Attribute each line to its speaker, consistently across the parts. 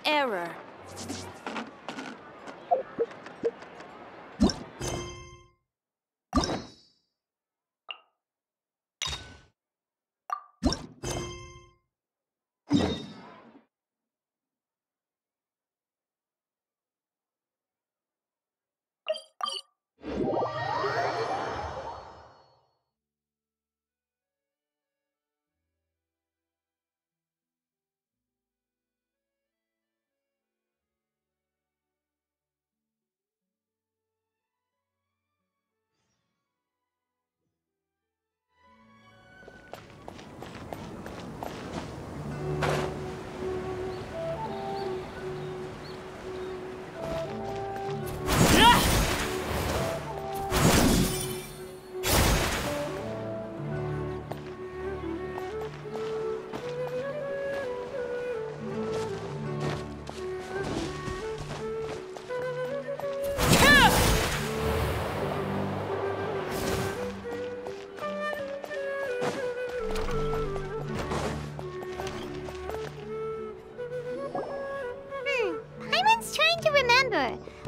Speaker 1: error.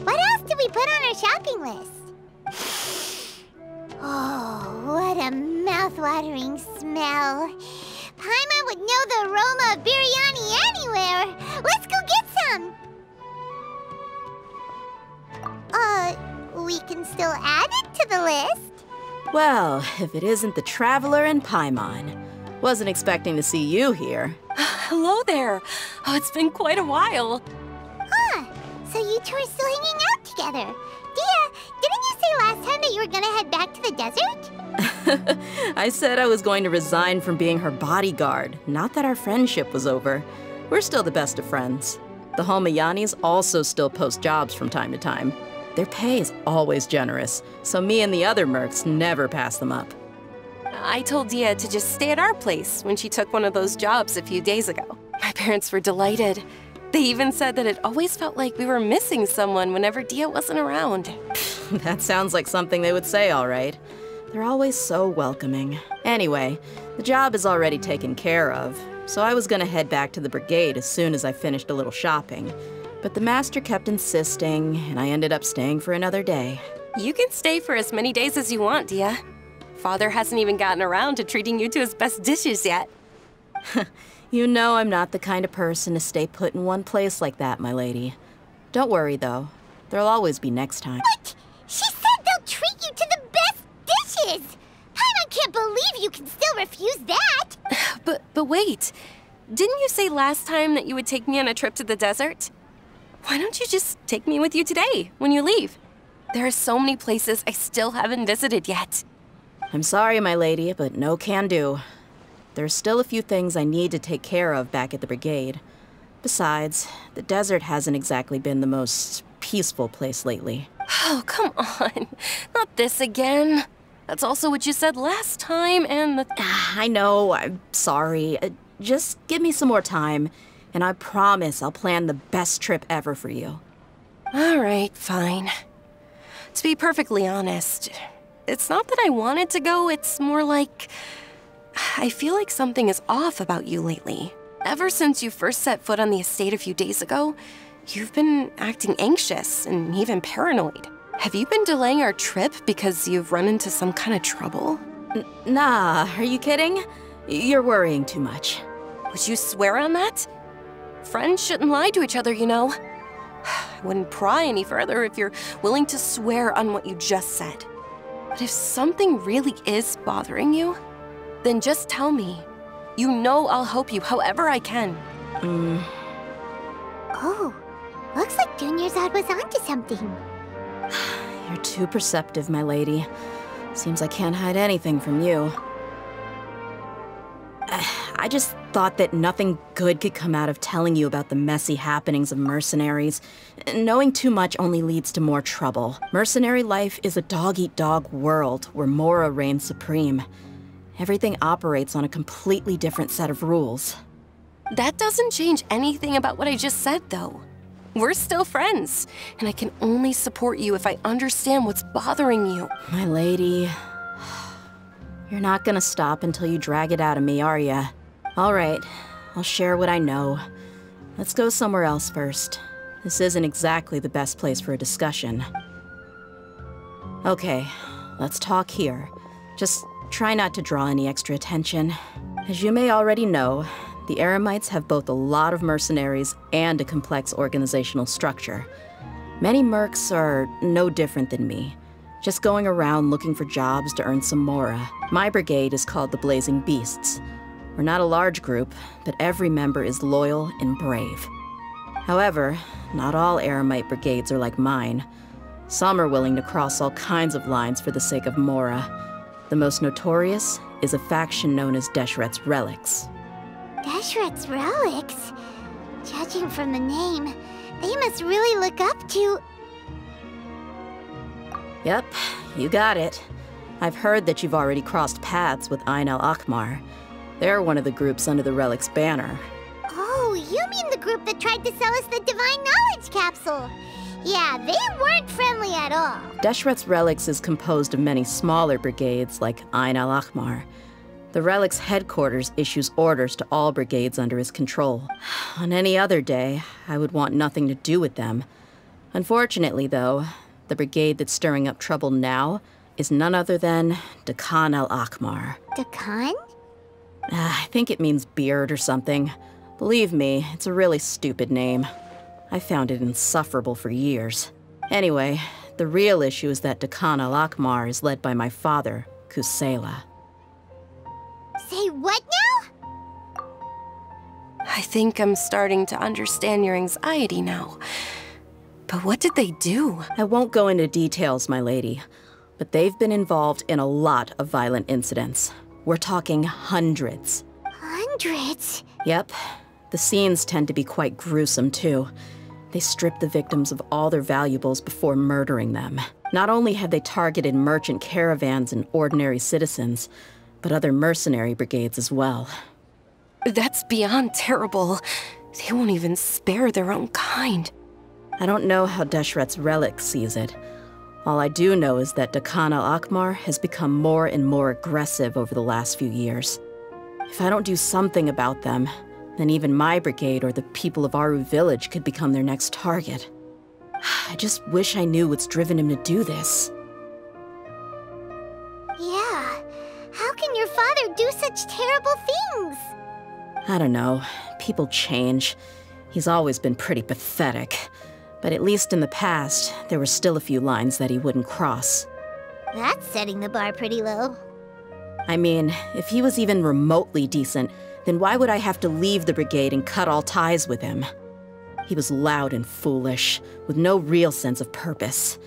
Speaker 2: What else did we put on our shopping list? Oh, what a mouth-watering smell. Paimon would know the aroma of biryani anywhere. Let's go get some. We can still add it to the list.
Speaker 3: Well, if it isn't the Traveler and Paimon. Wasn't expecting to see you here.
Speaker 1: Hello there. Oh, it's been quite a while.
Speaker 2: So you two are still hanging out together. Dehya, didn't you say last time that you were gonna head back to the desert?
Speaker 3: I said I was going to resign from being her bodyguard, not that our friendship was over. We're still the best of friends. The Homayanis also still post jobs from time to time. Their pay is always generous, so me and the other mercs never pass them up.
Speaker 1: I told Dehya to just stay at our place when she took one of those jobs a few days ago. My parents were delighted. They even said that it always felt like we were missing someone whenever Dehya wasn't around.
Speaker 3: That sounds like something they would say, all right. They're always so welcoming. Anyway, the job is already taken care of, so I was gonna head back to the brigade as soon as I finished a little shopping. But the master kept insisting, and I ended up staying for another day.
Speaker 1: You can stay for as many days as you want, Dehya. Father hasn't even gotten around to treating you to his best dishes yet.
Speaker 3: You know I'm not the kind of person to stay put in one place like that, my lady. Don't worry, though. There'll always be next time.
Speaker 2: What? She said they'll treat you to the best dishes! Paimon can't believe you can still refuse that!
Speaker 1: But wait. Didn't you say last time that you would take me on a trip to the desert? Why don't you just take me with you today, when you leave? There are so many places I still haven't visited yet.
Speaker 3: I'm sorry, my lady, but no can do. There's still a few things I need to take care of back at the brigade. Besides, the desert hasn't exactly been the most peaceful place lately.
Speaker 1: Oh, come on. Not this again. That's also what you said last time, and the...
Speaker 3: I know, I'm sorry. Just give me some more time, and I promise I'll plan the best trip ever for you.
Speaker 1: All right, fine. To be perfectly honest, it's not that I wanted to go, it's more like... I feel like something is off about you lately. Ever since you first set foot on the estate a few days ago, you've been acting anxious and even paranoid. Have you been delaying our trip because you've run into some kind of trouble?
Speaker 3: Nah, are you kidding? You're worrying too much.
Speaker 1: Would you swear on that? Friends shouldn't lie to each other, you know. I wouldn't pry any further if you're willing to swear on what you just said. But if something really is bothering you, then just tell me. You know I'll help you however I can.
Speaker 2: Oh, looks like Dunyarzad was onto something.
Speaker 3: You're too perceptive, my lady. Seems I can't hide anything from you. I just thought that nothing good could come out of telling you about the messy happenings of mercenaries. Knowing too much only leads to more trouble. Mercenary life is a dog-eat-dog world where Mora reigns supreme. Everything operates on a completely different set of rules.
Speaker 1: That doesn't change anything about what I just said, though. We're still friends, and I can only support you if I understand what's bothering you.
Speaker 3: My lady, you're not gonna stop until you drag it out of me, are ya? All right, I'll share what I know. Let's go somewhere else first. This isn't exactly the best place for a discussion. Okay, let's talk here. Just try not to draw any extra attention. As you may already know, the Eremites have both a lot of mercenaries and a complex organizational structure. Many mercs are no different than me, just going around looking for jobs to earn some mora. My brigade is called the Blazing Beasts. We're not a large group, but every member is loyal and brave. However, not all Eremite brigades are like mine. Some are willing to cross all kinds of lines for the sake of mora. The most notorious is a faction known as Deshret's Relics.
Speaker 2: Deshret's Relics? Judging from the name, they must really look up to...
Speaker 3: Yep, you got it. I've heard that you've already crossed paths with Ain al-Akmar. They're one of the groups under the Relic's banner.
Speaker 2: Oh, you mean the group that tried to sell us the Divine Knowledge Capsule? Yeah, they weren't friendly at all.
Speaker 3: Deshret's Relics is composed of many smaller brigades like Ain al-Akmar. The Relic's headquarters issues orders to all brigades under his control. On any other day, I would want nothing to do with them. Unfortunately, though, the brigade that's stirring up trouble now is none other than Dakan al-Akmar.
Speaker 2: Dakan?
Speaker 3: I think it means beard or something. Believe me, it's a really stupid name. I found it insufferable for years. Anyway, the real issue is that Dakan al-Akmar is led by my father, Kusela.
Speaker 2: Say what now?
Speaker 1: I think I'm starting to understand your anxiety now. But what did they do?
Speaker 3: I won't go into details, my lady, but they've been involved in a lot of violent incidents. We're talking hundreds.
Speaker 2: Hundreds?
Speaker 3: Yep. The scenes tend to be quite gruesome, too. They strip the victims of all their valuables before murdering them. Not only have they targeted merchant caravans and ordinary citizens, but other mercenary brigades as well.
Speaker 1: That's beyond terrible. They won't even spare their own kind.
Speaker 3: I don't know how Deshret's Relic sees it. All I do know is that Dakan al-Akmar has become more and more aggressive over the last few years. If I don't do something about them, then even my brigade or the people of Aru village could become their next target. I just wish I knew what's driven him to do this.
Speaker 2: Yeah. How can your father do such terrible things?
Speaker 3: I don't know. People change. He's always been pretty pathetic. But at least in the past, there were still a few lines that he wouldn't cross.
Speaker 2: That's setting the bar pretty low.
Speaker 3: I mean, if he was even remotely decent, then why would I have to leave the brigade and cut all ties with him? He was loud and foolish, with no real sense of purpose.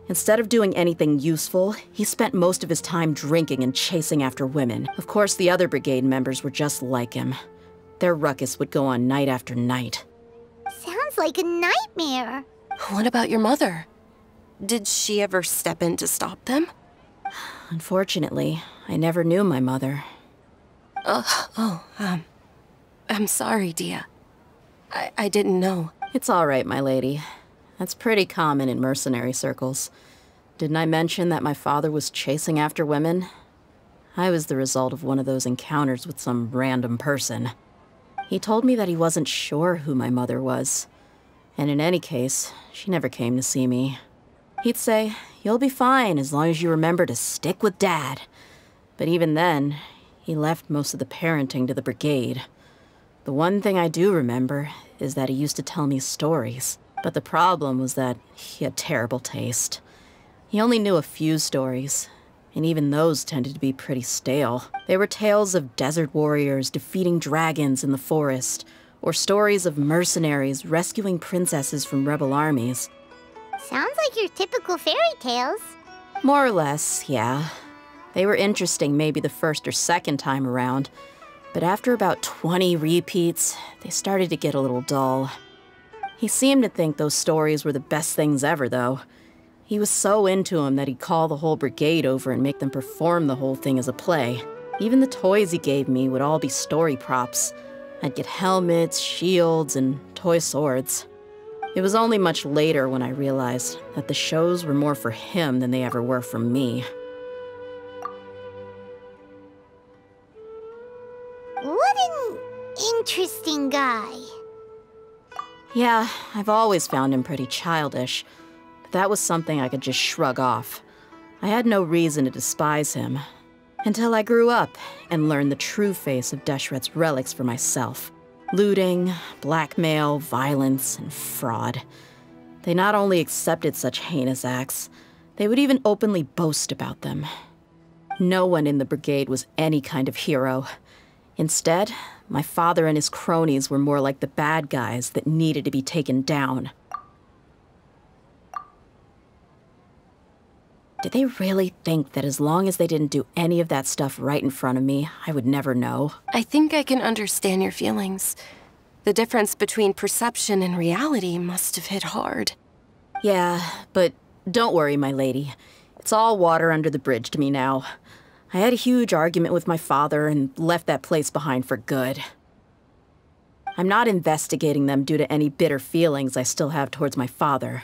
Speaker 3: Instead of doing anything useful, he spent most of his time drinking and chasing after women. Of course, the other brigade members were just like him. Their ruckus would go on night after night.
Speaker 2: Sounds like a nightmare.
Speaker 1: What about your mother? Did she ever step in to stop them?
Speaker 3: Unfortunately, I never knew my mother.
Speaker 1: I'm sorry, Dehya. I didn't know.
Speaker 3: It's all right, my lady. That's pretty common in mercenary circles. Didn't I mention that my father was chasing after women? I was the result of one of those encounters with some random person. He told me that he wasn't sure who my mother was. And in any case, she never came to see me. He'd say, "You'll be fine as long as you remember to stick with Dad." But even then, he left most of the parenting to the brigade. The one thing I do remember is that he used to tell me stories. But the problem was that he had terrible taste. He only knew a few stories, and even those tended to be pretty stale. They were tales of desert warriors defeating dragons in the forest, or stories of mercenaries rescuing princesses from rebel armies.
Speaker 2: Sounds like your typical fairy tales.
Speaker 3: More or less, yeah. They were interesting maybe the first or second time around, but after about 20 repeats, they started to get a little dull. He seemed to think those stories were the best things ever, though. He was so into them that he'd call the whole brigade over and make them perform the whole thing as a play. Even the toys he gave me would all be story props. I'd get helmets, shields, and toy swords. It was only much later when I realized that the shows were more for him than they ever were for me.
Speaker 2: What an interesting guy.
Speaker 3: Yeah, I've always found him pretty childish, but that was something I could just shrug off. I had no reason to despise him, until I grew up and learned the true face of Deshret's relics for myself. Looting, blackmail, violence, and fraud. They not only accepted such heinous acts, they would even openly boast about them. No one in the brigade was any kind of hero. Instead, my father and his cronies were more like the bad guys that needed to be taken down. Did they really think that as long as they didn't do any of that stuff right in front of me, I would never know?
Speaker 1: I think I can understand your feelings. The difference between perception and reality must have hit hard.
Speaker 3: Yeah, but don't worry, my lady. It's all water under the bridge to me now. I had a huge argument with my father and left that place behind for good. I'm not investigating them due to any bitter feelings I still have towards my father.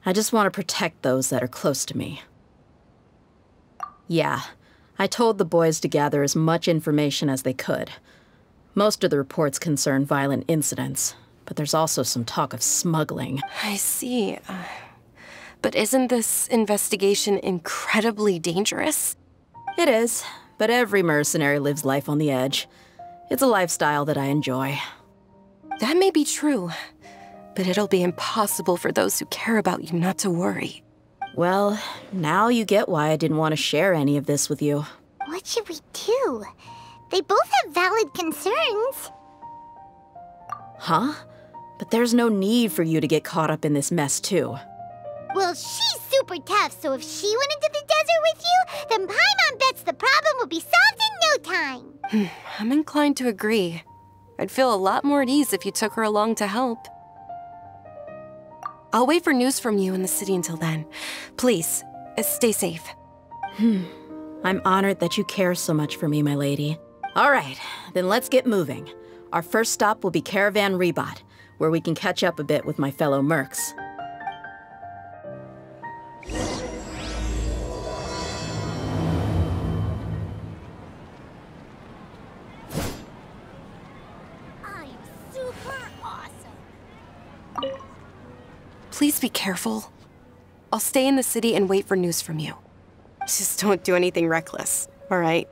Speaker 3: I just want to protect those that are close to me. Yeah, I told the boys to gather as much information as they could. Most of the reports concern violent incidents, but there's also some talk of smuggling.
Speaker 1: I see. But isn't this investigation incredibly dangerous?
Speaker 3: It is, but every mercenary lives life on the edge. It's a lifestyle that I enjoy.
Speaker 1: That may be true, but it'll be impossible for those who care about you not to worry.
Speaker 3: Well, now you get why I didn't want to share any of this with you.
Speaker 2: What should we do? They both have valid concerns.
Speaker 3: Huh? But there's no need for you to get caught up in this mess, too.
Speaker 2: Well, she's super tough, so if she went into the desert with you, then Paimon bets the problem will be solved in no time.
Speaker 1: I'm inclined to agree. I'd feel a lot more at ease if you took her along to help. I'll wait for news from you in the city until then. Please, stay safe.
Speaker 3: I'm honored that you care so much for me, my lady. All right, then let's get moving. Our first stop will be Caravan Rebot, where we can catch up a bit with my fellow mercs.
Speaker 2: I'm super awesome.
Speaker 1: Please be careful. I'll stay in the city and wait for news from you. Just don't do anything reckless, all right?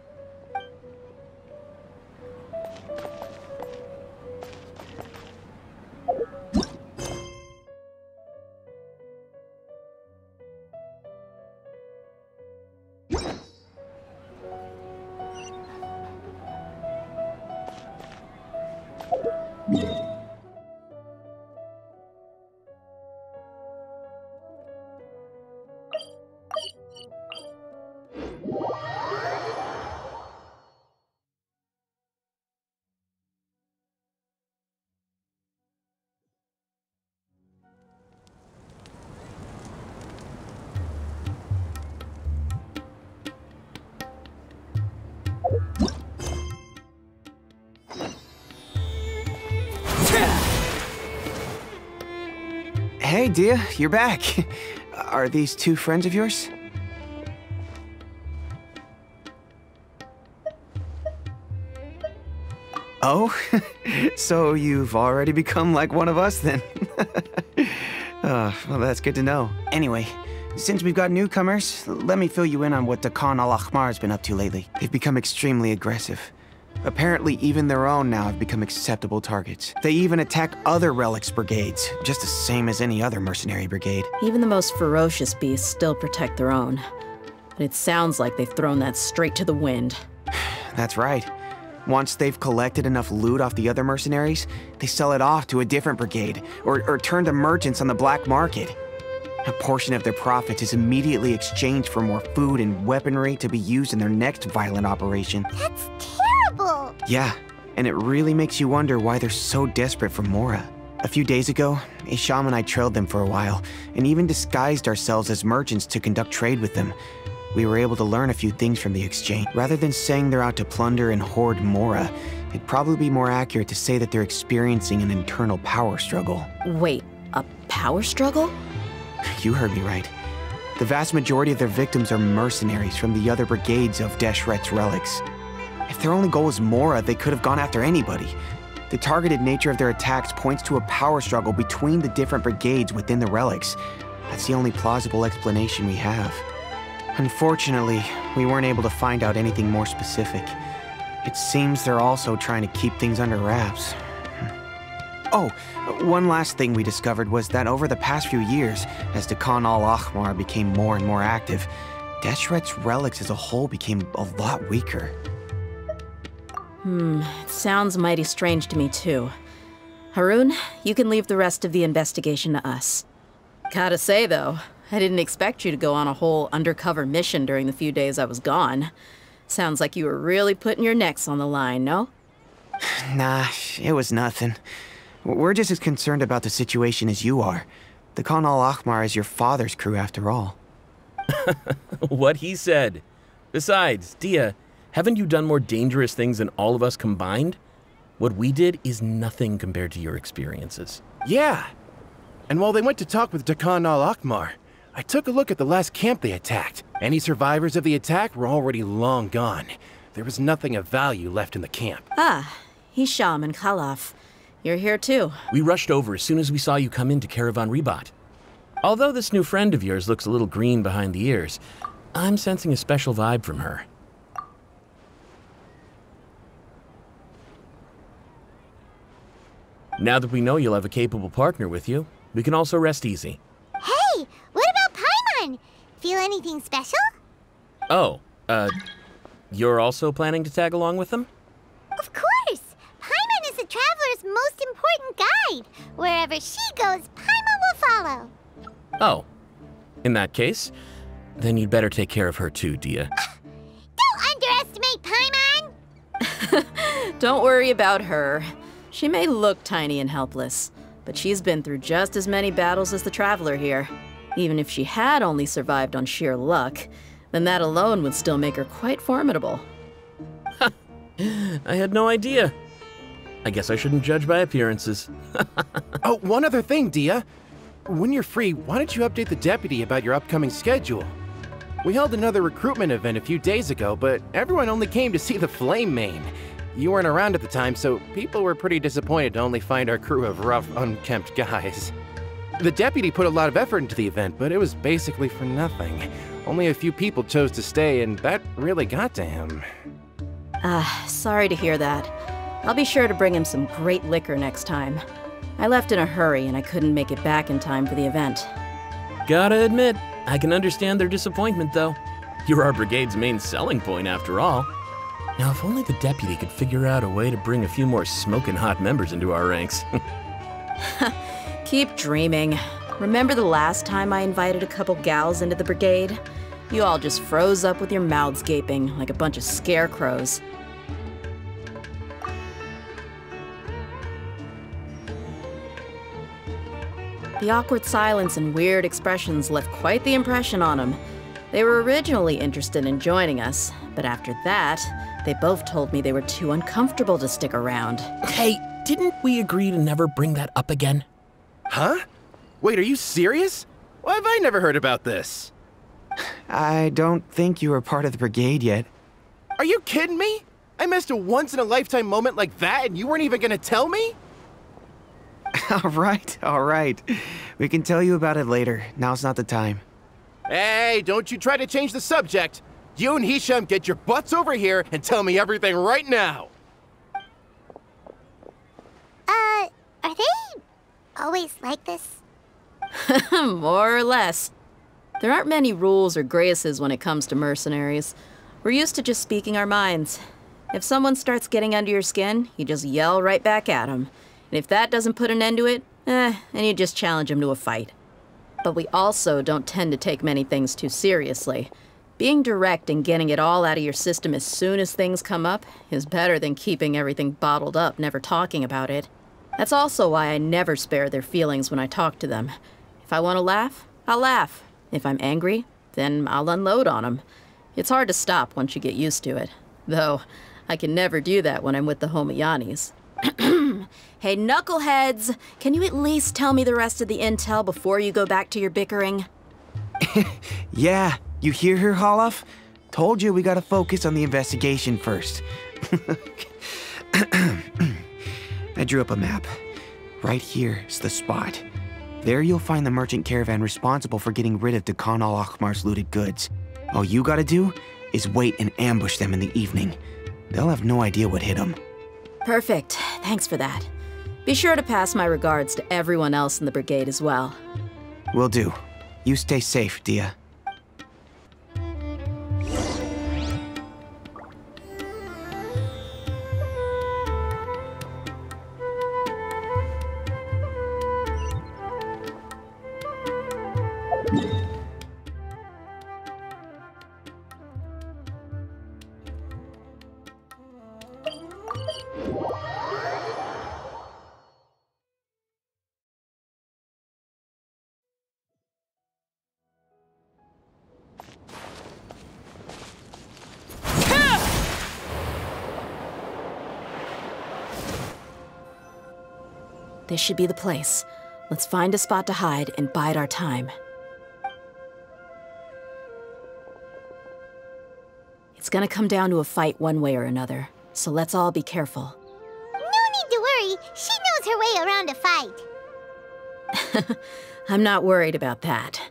Speaker 4: Hey, Dehya, you're back. Are these two friends of yours? Oh, so you've already become like one of us then? Well, that's good to know. Anyway, since we've got newcomers, let me fill you in on what the Khan al-Ahmar's been up to lately. They've become extremely aggressive. Apparently, even their own now have become acceptable targets. They even attack other relics brigades, just the same as any other mercenary brigade.
Speaker 3: Even the most ferocious beasts still protect their own. But it sounds like they've thrown that straight to the wind.
Speaker 4: That's right. Once they've collected enough loot off the other mercenaries, they sell it off to a different brigade, or turn to merchants on the black market. A portion of their profits is immediately exchanged for more food and weaponry to be used in their next violent operation.
Speaker 2: That's terrible!
Speaker 4: Yeah, and it really makes you wonder why they're so desperate for Mora. A few days ago, Isham and I trailed them for a while, and even disguised ourselves as merchants to conduct trade with them. We were able to learn a few things from the exchange. Rather than saying they're out to plunder and hoard Mora, it'd probably be more accurate to say that they're experiencing an internal power struggle.
Speaker 3: Wait, a power struggle?
Speaker 4: You heard me right. The vast majority of their victims are mercenaries from the other brigades of Deshret's relics. If their only goal was Mora, they could have gone after anybody. The targeted nature of their attacks points to a power struggle between the different brigades within the relics. That's the only plausible explanation we have. Unfortunately, we weren't able to find out anything more specific. It seems they're also trying to keep things under wraps. Oh, one last thing we discovered was that over the past few years, as Dekhan al-Ahmar became more and more active, Deshret's relics as a whole became a lot weaker.
Speaker 3: It sounds mighty strange to me too. Haroon, you can leave the rest of the investigation to us. Gotta say though, I didn't expect you to go on a whole undercover mission during the few days I was gone. Sounds like you were really putting your necks on the line, no?
Speaker 4: Nah, it was nothing. We're just as concerned about the situation as you are. Dekhan al-Ahmar is your father's crew after all.
Speaker 5: What he said. Besides, Dehya, haven't you done more dangerous things than all of us combined? What we did is nothing compared to your experiences.
Speaker 6: Yeah. And while they went to talk with Dekhan al-Ahmar, I took a look at the last camp they attacked. Any survivors of the attack were already long gone. There was nothing of value left in the camp.
Speaker 3: Ah, Hisham and Khalaf. You're here too.
Speaker 5: We rushed over as soon as we saw you come into Caravan Ribat. Although this new friend of yours looks a little green behind the ears, I'm sensing a special vibe from her. Now that we know you'll have a capable partner with you, we can also rest easy.
Speaker 2: Hey, what about paimon? Feel anything special?
Speaker 5: Oh, you're also planning to tag along with them?
Speaker 2: Of course! Paimon is the traveler's most important guide. Wherever she goes, Paimon will follow.
Speaker 5: Oh. In that case, then you'd better take care of her too, Dehya.
Speaker 2: Don't underestimate Paimon!
Speaker 3: Don't worry about her. She may look tiny and helpless, but she's been through just as many battles as the traveler here. Even if she had only survived on sheer luck, then that alone would still make her quite formidable.
Speaker 5: I had no idea. I guess I shouldn't judge by appearances.
Speaker 6: Oh, one other thing, Dehya. When you're free, why don't you update the deputy about your upcoming schedule? We held another recruitment event a few days ago, but everyone only came to see the Flame Main. You weren't around at the time, so people were pretty disappointed to only find our crew of rough, unkempt guys. The deputy put a lot of effort into the event, but it was basically for nothing. Only a few people chose to stay, and that really got to him.
Speaker 3: Sorry to hear that. I'll be sure to bring him some great liquor next time. I left in a hurry and I couldn't make it back in time for the event.
Speaker 5: Gotta admit, I can understand their disappointment though. You're our brigade's main selling point after all. Now if only the deputy could figure out a way to bring a few more smoking hot members into our ranks.
Speaker 3: Keep dreaming. Remember the last time I invited a couple gals into the brigade? You all just froze up with your mouths gaping like a bunch of scarecrows. The awkward silence and weird expressions left quite the impression on them. They were originally interested in joining us, but after that, they both told me they were too uncomfortable to stick around.
Speaker 5: Hey, didn't we agree to never bring that up again?
Speaker 6: Huh? Wait, are you serious? Why have I never heard about this?
Speaker 4: I don't think you were part of the brigade yet.
Speaker 6: Are you kidding me? I missed a once-in-a-lifetime moment like that and you weren't even gonna tell me?
Speaker 4: All right. We can tell you about it later. Now's not the time.
Speaker 6: Hey, don't you try to change the subject. You and Hisham get your butts over here and tell me everything right now.
Speaker 2: Are they always like this?
Speaker 3: More or less. There aren't many rules or graces when it comes to mercenaries. We're used to just speaking our minds. If someone starts getting under your skin, you just yell right back at them. And if that doesn't put an end to it, then you just challenge them to a fight. But we also don't tend to take many things too seriously. Being direct and getting it all out of your system as soon as things come up is better than keeping everything bottled up, never talking about it. That's also why I never spare their feelings when I talk to them. If I want to laugh, I'll laugh. If I'm angry, then I'll unload on them. It's hard to stop once you get used to it. Though, I can never do that when I'm with the Homayanis. Hey, knuckleheads! Can you at least tell me the rest of the intel before you go back to your bickering?
Speaker 4: Yeah, you hear her, Khalaf? Told you we gotta focus on the investigation first. drew up a map. Right here is the spot. There you'll find the merchant caravan responsible for getting rid of Khan al-Ahmar's looted goods. All you gotta do is wait and ambush them in the evening. They'll have no idea what hit them.
Speaker 3: Perfect. Thanks for that. Be sure to pass my regards to everyone else in the brigade as well.
Speaker 4: Will do. You stay safe, Dehya.
Speaker 3: This should be the place. Let's find a spot to hide and bide our time. It's gonna come down to a fight one way or another, so let's all be careful.
Speaker 2: No need to worry. She knows her way around a fight.
Speaker 3: I'm not worried about that.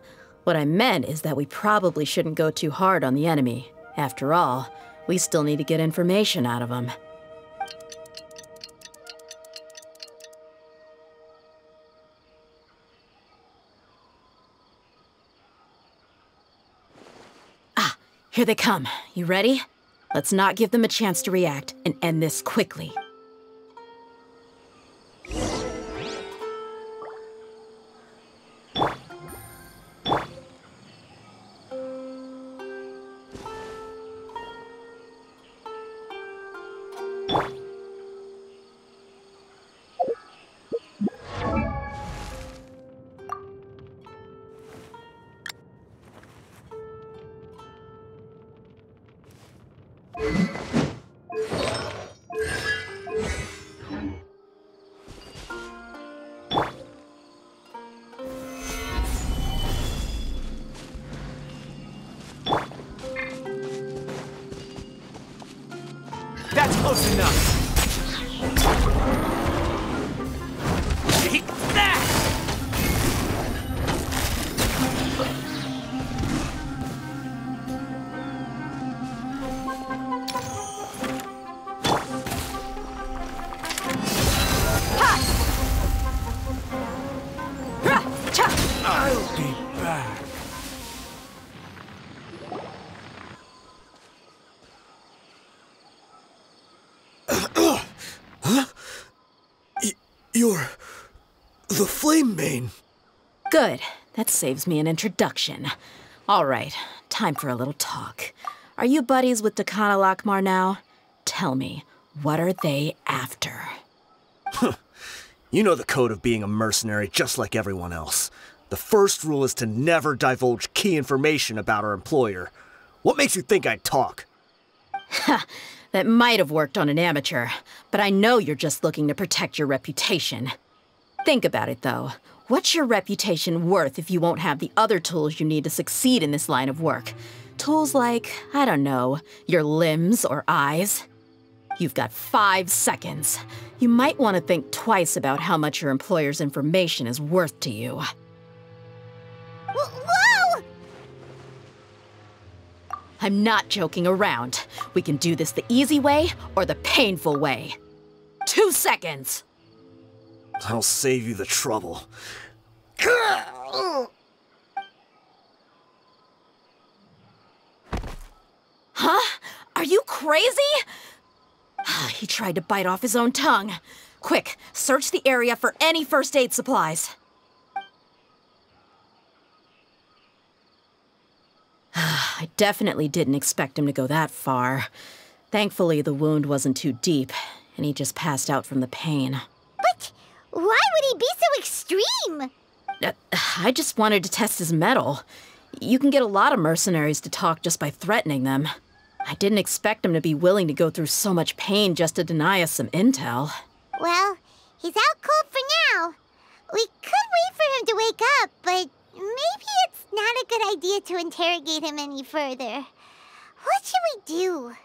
Speaker 3: What I meant is that we probably shouldn't go too hard on the enemy. After all, we still need to get information out of them. Here they come. You ready? Let's not give them a chance to react and end this quickly.
Speaker 7: That's close enough. Take that! I'll be back.
Speaker 8: You're the Flame Mane.
Speaker 3: Good. That saves me an introduction. All right, time for a little talk. Are you buddies with Khan al-Ahmar now? Tell me, what are they after?
Speaker 8: You know the code of being a mercenary just like everyone else. The first rule is to never divulge key information about our employer. What makes you think I'd talk?
Speaker 3: That might have worked on an amateur, but I know you're just looking to protect your reputation. Think about it, though. What's your reputation worth if you won't have the other tools you need to succeed in this line of work? Tools like, I don't know, your limbs or eyes? You've got 5 seconds. You might want to think twice about how much your employer's information is worth to you.
Speaker 2: Whoa!
Speaker 3: I'm not joking around. We can do this the easy way or the painful way. 2 seconds!
Speaker 8: I'll save you the trouble.
Speaker 3: Huh? Are you crazy? He tried to bite off his own tongue. Quick, search the area for any first aid supplies. I definitely didn't expect him to go that far. Thankfully, the wound wasn't too deep, and he just passed out from the pain.
Speaker 2: But why would he be so extreme?
Speaker 3: I just wanted to test his mettle. You can get a lot of mercenaries to talk just by threatening them. I didn't expect him to be willing to go through so much pain just to deny us some intel.
Speaker 2: Well, he's out cold for now. We could wait for him to wake up, but maybe it's not a good idea to interrogate him any further. What should we do?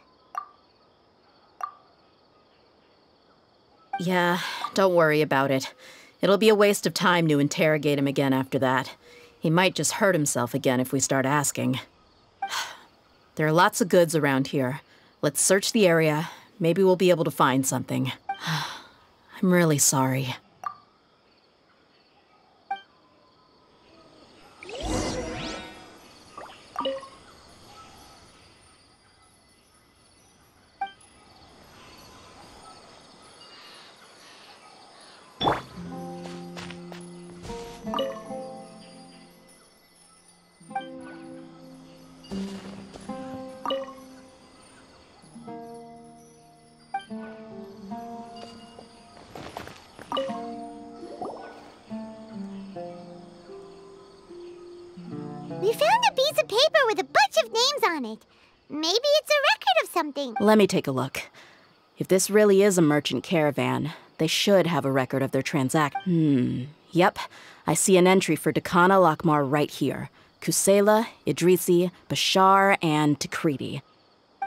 Speaker 3: Yeah, don't worry about it. It'll be a waste of time to interrogate him again after that. He might just hurt himself again if we start asking. There are lots of goods around here. Let's search the area. Maybe we'll be able to find something. I'm really sorry.
Speaker 2: We found a piece of paper with a bunch of names on it. Maybe it's a record of something.
Speaker 3: Let me take a look. If this really is a merchant caravan, they should have a record of their transaction. Yep. I see an entry for Dakana Lakmar right here. Kusela, Idrisi, Bashar, and Takriti.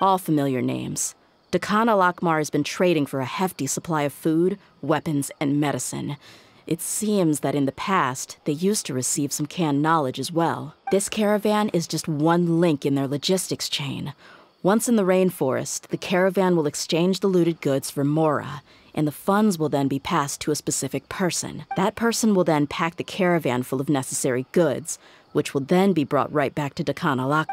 Speaker 3: All familiar names. Dakana Lakmar has been trading for a hefty supply of food, weapons, and medicine. It seems that in the past, they used to receive some canned knowledge as well. This caravan is just one link in their logistics chain. Once in the rainforest, the caravan will exchange the looted goods for mora, and the funds will then be passed to a specific person. That person will then pack the caravan full of necessary goods, which will then be brought right back to Dakana Lak.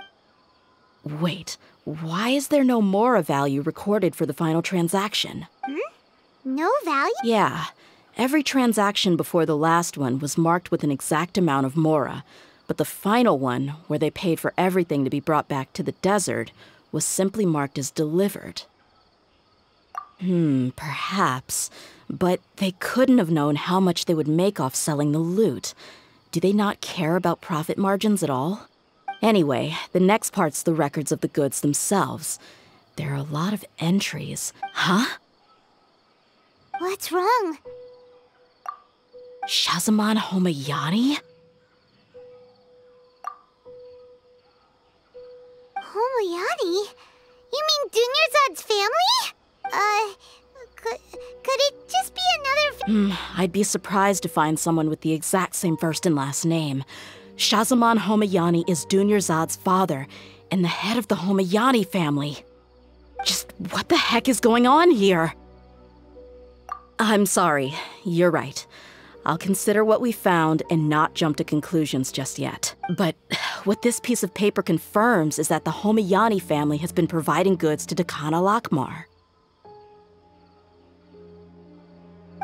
Speaker 3: Wait, why is there no mora value recorded for the final transaction?
Speaker 2: No value?
Speaker 3: Yeah. Every transaction before the last one was marked with an exact amount of mora, but the final one, where they paid for everything to be brought back to the desert, was simply marked as delivered. Perhaps. But they couldn't have known how much they would make off selling the loot. Do they not care about profit margins at all? Anyway, the next part's the records of the goods themselves. There are a lot of entries. Huh?
Speaker 2: What's wrong?
Speaker 3: Shahzaman Homayani?
Speaker 2: Homayani? You mean Dunyarzad's family? Could it just be another...
Speaker 3: I'd be surprised to find someone with the exact same first and last name. Shahzaman Homayani is Dunyarzad's father, and the head of the Homayani family. Just what the heck is going on here? I'm sorry, you're right. I'll consider what we found and not jump to conclusions just yet. But what this piece of paper confirms is that the Homayani family has been providing goods to Dakana Lakmar.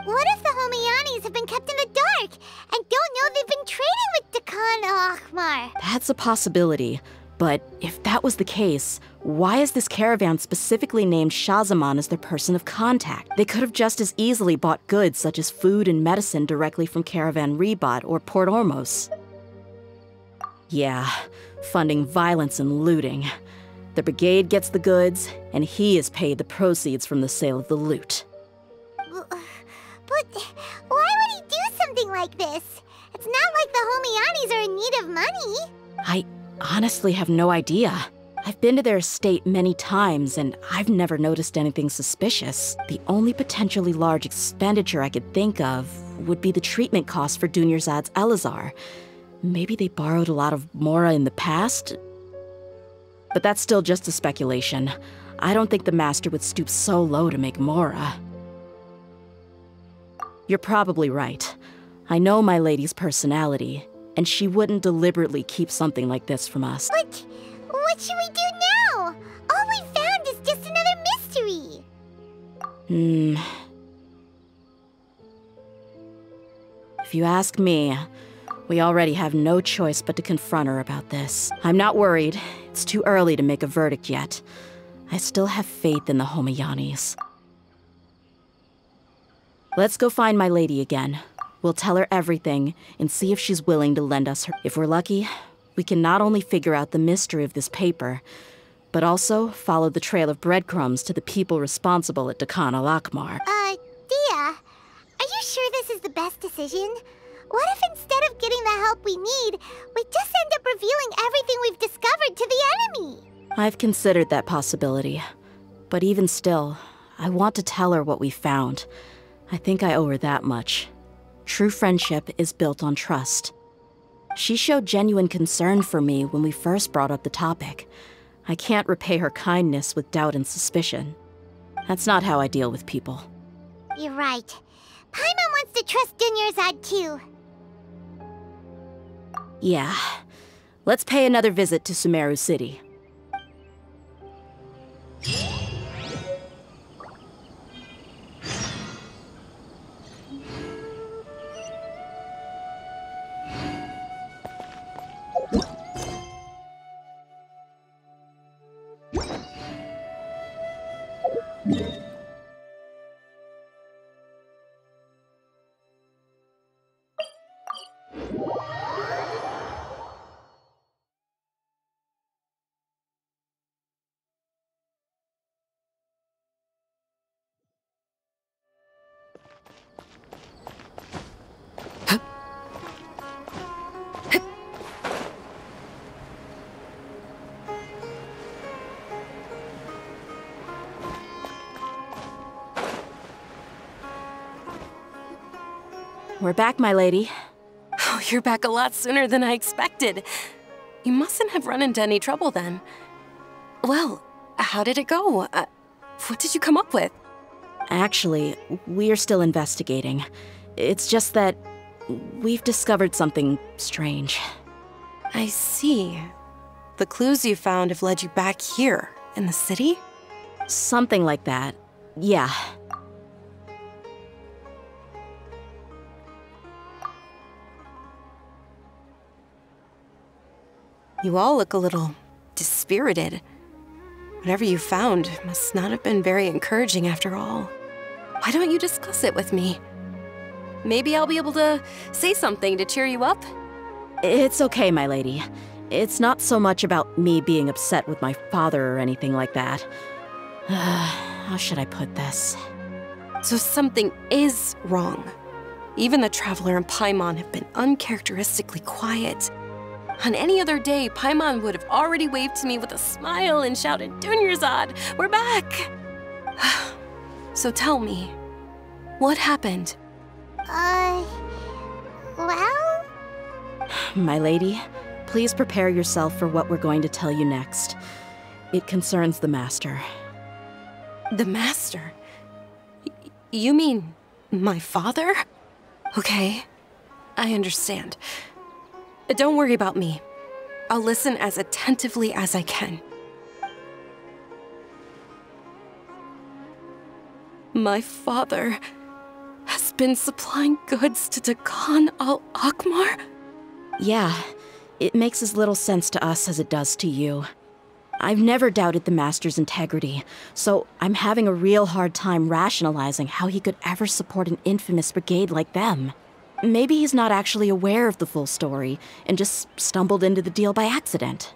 Speaker 2: What if the Homayanis have been kept in the dark and don't know they've been trading with Dakana Lakmar?
Speaker 3: That's a possibility. But if that was the case, why is this caravan specifically named Shahzaman as their person of contact? They could have just as easily bought goods such as food and medicine directly from Caravan Ribat or Port Ormos. Yeah, funding violence and looting. The brigade gets the goods, and he is paid the proceeds from the sale of the loot.
Speaker 2: But why would he do something like this? It's not like the Homayanis are in need of money.
Speaker 3: I honestly have no idea. I've been to their estate many times, and I've never noticed anything suspicious. The only potentially large expenditure I could think of would be the treatment costs for Dunyarzad's Elazar. Maybe they borrowed a lot of mora in the past? But that's still just a speculation. I don't think the master would stoop so low to make mora. You're probably right. I know my lady's personality, and she wouldn't deliberately keep something like this from us.
Speaker 2: But what should we do now? All we found is just another mystery.
Speaker 3: If you ask me, we already have no choice but to confront her about this. I'm not worried. It's too early to make a verdict yet. I still have faith in the Homayanis. Let's go find my lady again. We'll tell her everything and see if she's willing to lend us her. If we're lucky, we can not only figure out the mystery of this paper, but also follow the trail of breadcrumbs to the people responsible at Dakana Lakmar.
Speaker 2: Dehya, are you sure this is the best decision? What if instead of getting the help we need, we just end up revealing everything we've discovered to the enemy?
Speaker 3: I've considered that possibility. But even still, I want to tell her what we found. I think I owe her that much. True friendship is built on trust. She showed genuine concern for me when we first brought up the topic. I can't repay her kindness with doubt and suspicion. That's not how I deal with people.
Speaker 2: You're right. Paimon wants to trust Dunyarzad too.
Speaker 3: Yeah. Let's pay another visit to Sumeru City. We're back, my lady.
Speaker 1: Oh, you're back a lot sooner than I expected. You mustn't have run into any trouble then. Well, how did it go? What did you come up with?
Speaker 3: Actually, we're still investigating. It's just that we've discovered something strange.
Speaker 1: I see. The clues you found have led you back here, in the city?
Speaker 3: Something like that. Yeah.
Speaker 1: You all look a little dispirited. Whatever you found must not have been very encouraging after all. Why don't you discuss it with me? Maybe I'll be able to say something to cheer you up?
Speaker 3: It's okay, my lady. It's not so much about me being upset with my father or anything like that. How should I put this?
Speaker 1: So something is wrong. Even the Traveler and Paimon have been uncharacteristically quiet. On any other day, Paimon would have already waved to me with a smile and shouted, "Dunyarzad, we're back!" So tell me, what happened?
Speaker 2: Well?
Speaker 3: My lady, please prepare yourself for what we're going to tell you next. It concerns the Master.
Speaker 1: The Master? You mean my father? Okay, I understand. Don't worry about me. I'll listen as attentively as I can. My father has been supplying goods to Dakan al-Akmar?
Speaker 3: Yeah, it makes as little sense to us as it does to you. I've never doubted the Master's integrity, so I'm having a real hard time rationalizing how he could ever support an infamous brigade like them. Maybe he's not actually aware of the full story and just stumbled into the deal by accident.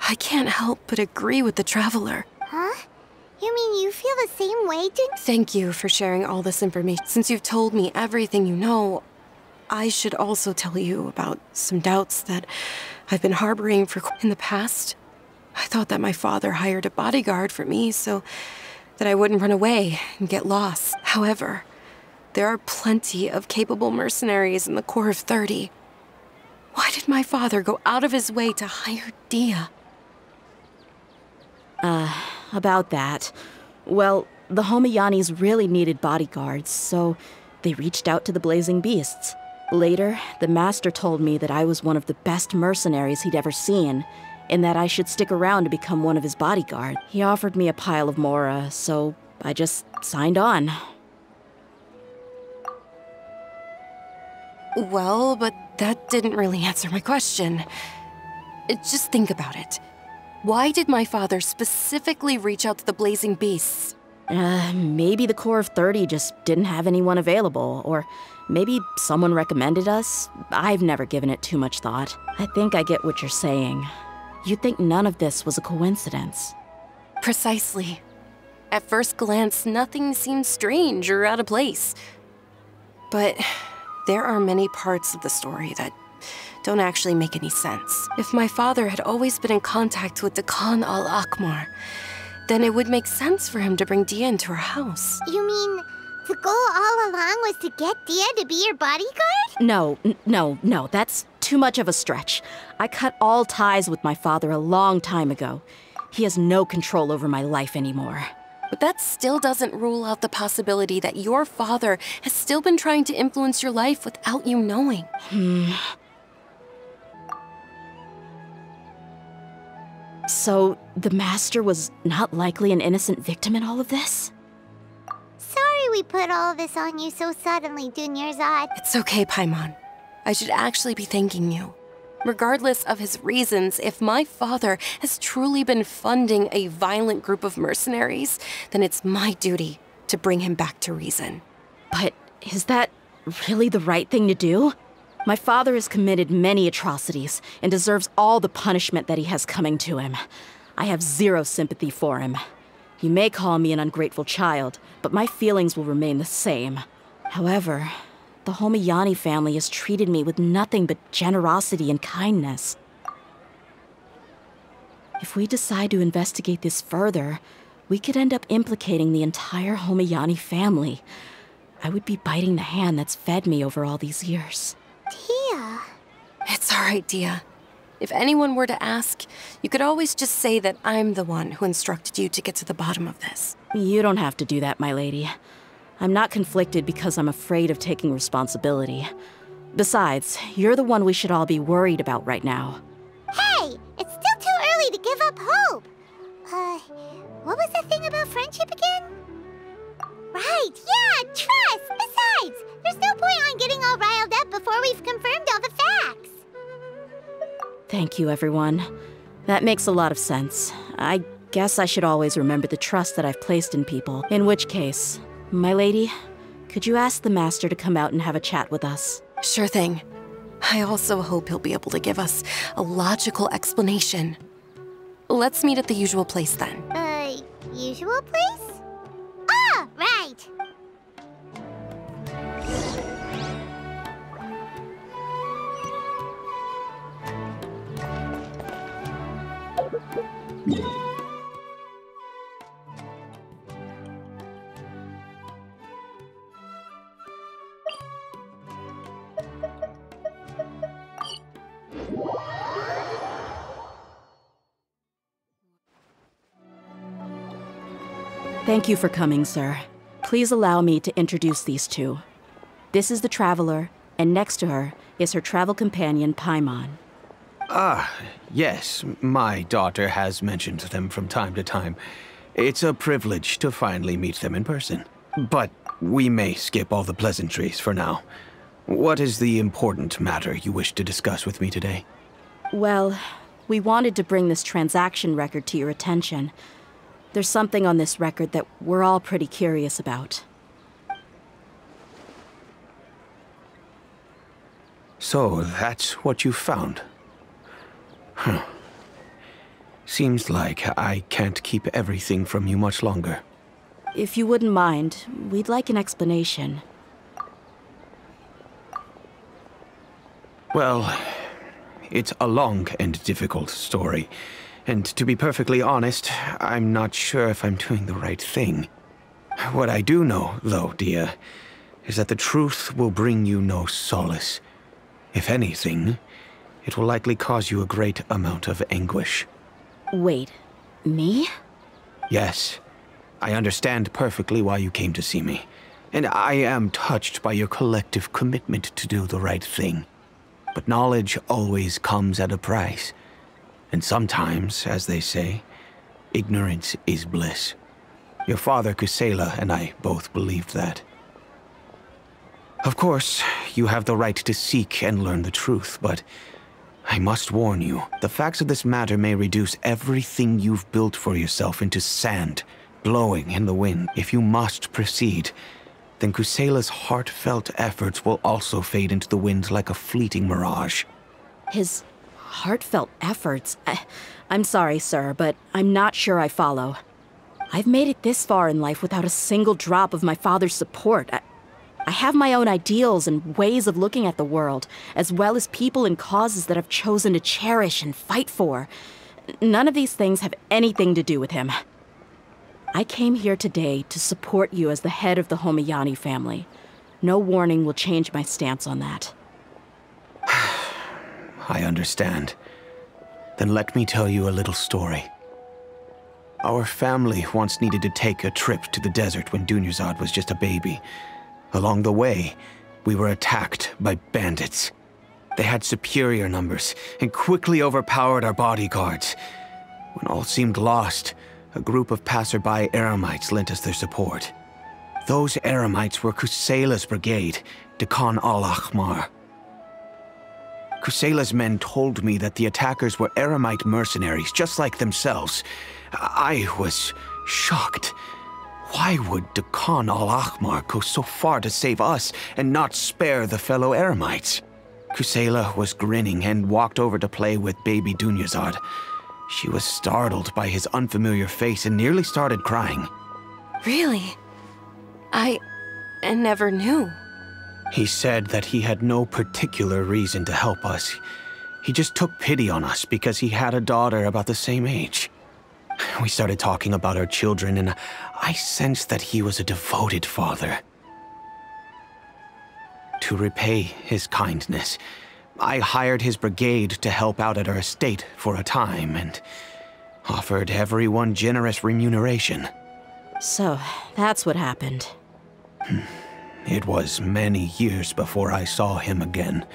Speaker 1: I can't help but agree with the Traveler.
Speaker 2: Huh? You mean you feel the same way,
Speaker 1: Thank you for sharing all this information. Since you've told me everything you know, I should also tell you about some doubts that I've been harboring in the past. I thought that my father hired a bodyguard for me so that I wouldn't run away and get lost. However, there are plenty of capable mercenaries in the Corps of 30. Why did my father go out of his way to hire Dehya?
Speaker 3: About that. Well, the Homayanis really needed bodyguards, so they reached out to the Blazing Beasts. Later, the Master told me that I was one of the best mercenaries he'd ever seen, and that I should stick around to become one of his bodyguards. He offered me a pile of mora, so I just signed on.
Speaker 1: Well, but that didn't really answer my question. Just think about it. Why did my father specifically reach out to the Blazing Beasts?
Speaker 3: Maybe the Corps of 30 just didn't have anyone available, or maybe someone recommended us. I've never given it too much thought. I think I get what you're saying. You'd think none of this was a coincidence.
Speaker 1: Precisely. At first glance, nothing seems strange or out of place. But there are many parts of the story that don't actually make any sense. If my father had always been in contact with Dakan al-Akmar, then it would make sense for him to bring Dehya into our house.
Speaker 2: You mean the goal all along was to get Dehya to be your bodyguard?
Speaker 3: No, that's too much of a stretch. I cut all ties with my father a long time ago. He has no control over my life anymore.
Speaker 1: But that still doesn't rule out the possibility that your father has still been trying to influence your life without you knowing.
Speaker 3: So, the Master was not likely an innocent victim in all of this?
Speaker 2: Sorry we put all of this on you so suddenly, Dunyarzad.
Speaker 1: It's okay, Paimon. I should actually be thanking you. Regardless of his reasons, if my father has truly been funding a violent group of mercenaries, then it's my duty to bring him back to reason.
Speaker 3: But is that really the right thing to do? My father has committed many atrocities and deserves all the punishment that he has coming to him. I have zero sympathy for him. You may call me an ungrateful child, but my feelings will remain the same. However, the Homayani family has treated me with nothing but generosity and kindness. If we decide to investigate this further, we could end up implicating the entire Homayani family. I would be biting the hand that's fed me over all these years.
Speaker 2: Dehya.
Speaker 1: It's all right, Dehya. If anyone were to ask, you could always just say that I'm the one who instructed you to get to the bottom of this.
Speaker 3: You don't have to do that, my lady. I'm not conflicted because I'm afraid of taking responsibility. Besides, you're the one we should all be worried about right now.
Speaker 2: Hey, it's still too early to give up hope. What was the thing about friendship again? Right, yeah, trust! Besides, there's no point on getting all riled up before we've confirmed all the facts.
Speaker 3: Thank you, everyone. That makes a lot of sense. I guess I should always remember the trust that I've placed in people. In which case, my lady, could you ask the Master to come out and have a chat with us?
Speaker 1: Sure thing. I also hope he'll be able to give us a logical explanation. Let's meet at the usual place then.
Speaker 2: Usual place? Ah, right.
Speaker 3: Thank you for coming, sir. Please allow me to introduce these two. This is the Traveler, and next to her is her travel companion, Paimon.
Speaker 4: Ah, yes, my daughter has mentioned them from time to time. It's a privilege to finally meet them in person. But we may skip all the pleasantries for now. What is the important matter you wish to discuss with me today?
Speaker 3: Well, we wanted to bring this transaction record to your attention. There's something on this record that we're all pretty curious about.
Speaker 4: So, that's what you found? Huh. Seems like I can't keep everything from you much longer.
Speaker 3: If you wouldn't mind, we'd like an explanation.
Speaker 4: Well, it's a long and difficult story. And to be perfectly honest, I'm not sure if I'm doing the right thing. What I do know, though, Dehya, is that the truth will bring you no solace. If anything, it will likely cause you a great amount of anguish.
Speaker 3: Wait, me?
Speaker 4: Yes. I understand perfectly why you came to see me. And I am touched by your collective commitment to do the right thing. But knowledge always comes at a price. And sometimes, as they say, ignorance is bliss. Your father, Kusela, and I both believed that. Of course, you have the right to seek and learn the truth, but I must warn you, the facts of this matter may reduce everything you've built for yourself into sand, blowing in the wind. If you must proceed, then Kusela's heartfelt efforts will also fade into the wind like a fleeting mirage.
Speaker 3: His heartfelt efforts? I'm sorry, sir, but I'm not sure I follow. I've made it this far in life without a single drop of my father's support. I have my own ideals and ways of looking at the world, as well as people and causes that I've chosen to cherish and fight for. None of these things have anything to do with him. I came here today to support you as the head of the Homayani family. No warning will change my stance on that.
Speaker 4: I understand. Then let me tell you a little story. Our family once needed to take a trip to the desert when Dunyarzad was just a baby. Along the way, we were attacked by bandits. They had superior numbers and quickly overpowered our bodyguards. When all seemed lost, a group of passerby Eremites lent us their support. Those Eremites were Kusela's brigade, Dekan al-Ahmar. Kusela's men told me that the attackers were Eremite mercenaries, just like themselves. I was shocked. Why would Dekan al-Ahmar go so far to save us and not spare the fellow Eremites? Kusela was grinning and walked over to play with baby Dunyarzad. She was startled by his unfamiliar face and nearly started crying.
Speaker 1: Really? I never knew.
Speaker 4: He said that he had no particular reason to help us. He just took pity on us because he had a daughter about the same age. We started talking about our children, and I sensed that he was a devoted father. To repay his kindness, I hired his brigade to help out at our estate for a time, and offered everyone generous remuneration.
Speaker 3: So, that's what happened.
Speaker 4: It was many years before I saw him again.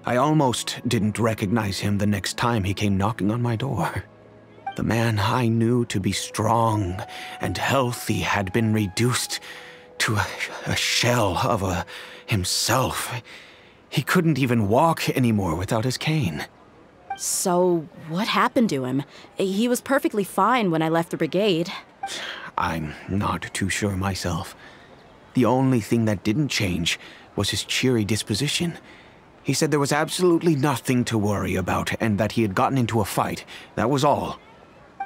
Speaker 4: I almost didn't recognize him the next time he came knocking on my door. The man I knew to be strong and healthy had been reduced to a shell of himself. He couldn't even walk anymore without his cane.
Speaker 3: So, what happened to him? He was perfectly fine when I left the brigade.
Speaker 4: I'm not too sure myself. The only thing that didn't change was his cheery disposition. He said there was absolutely nothing to worry about and that he had gotten into a fight. That was all.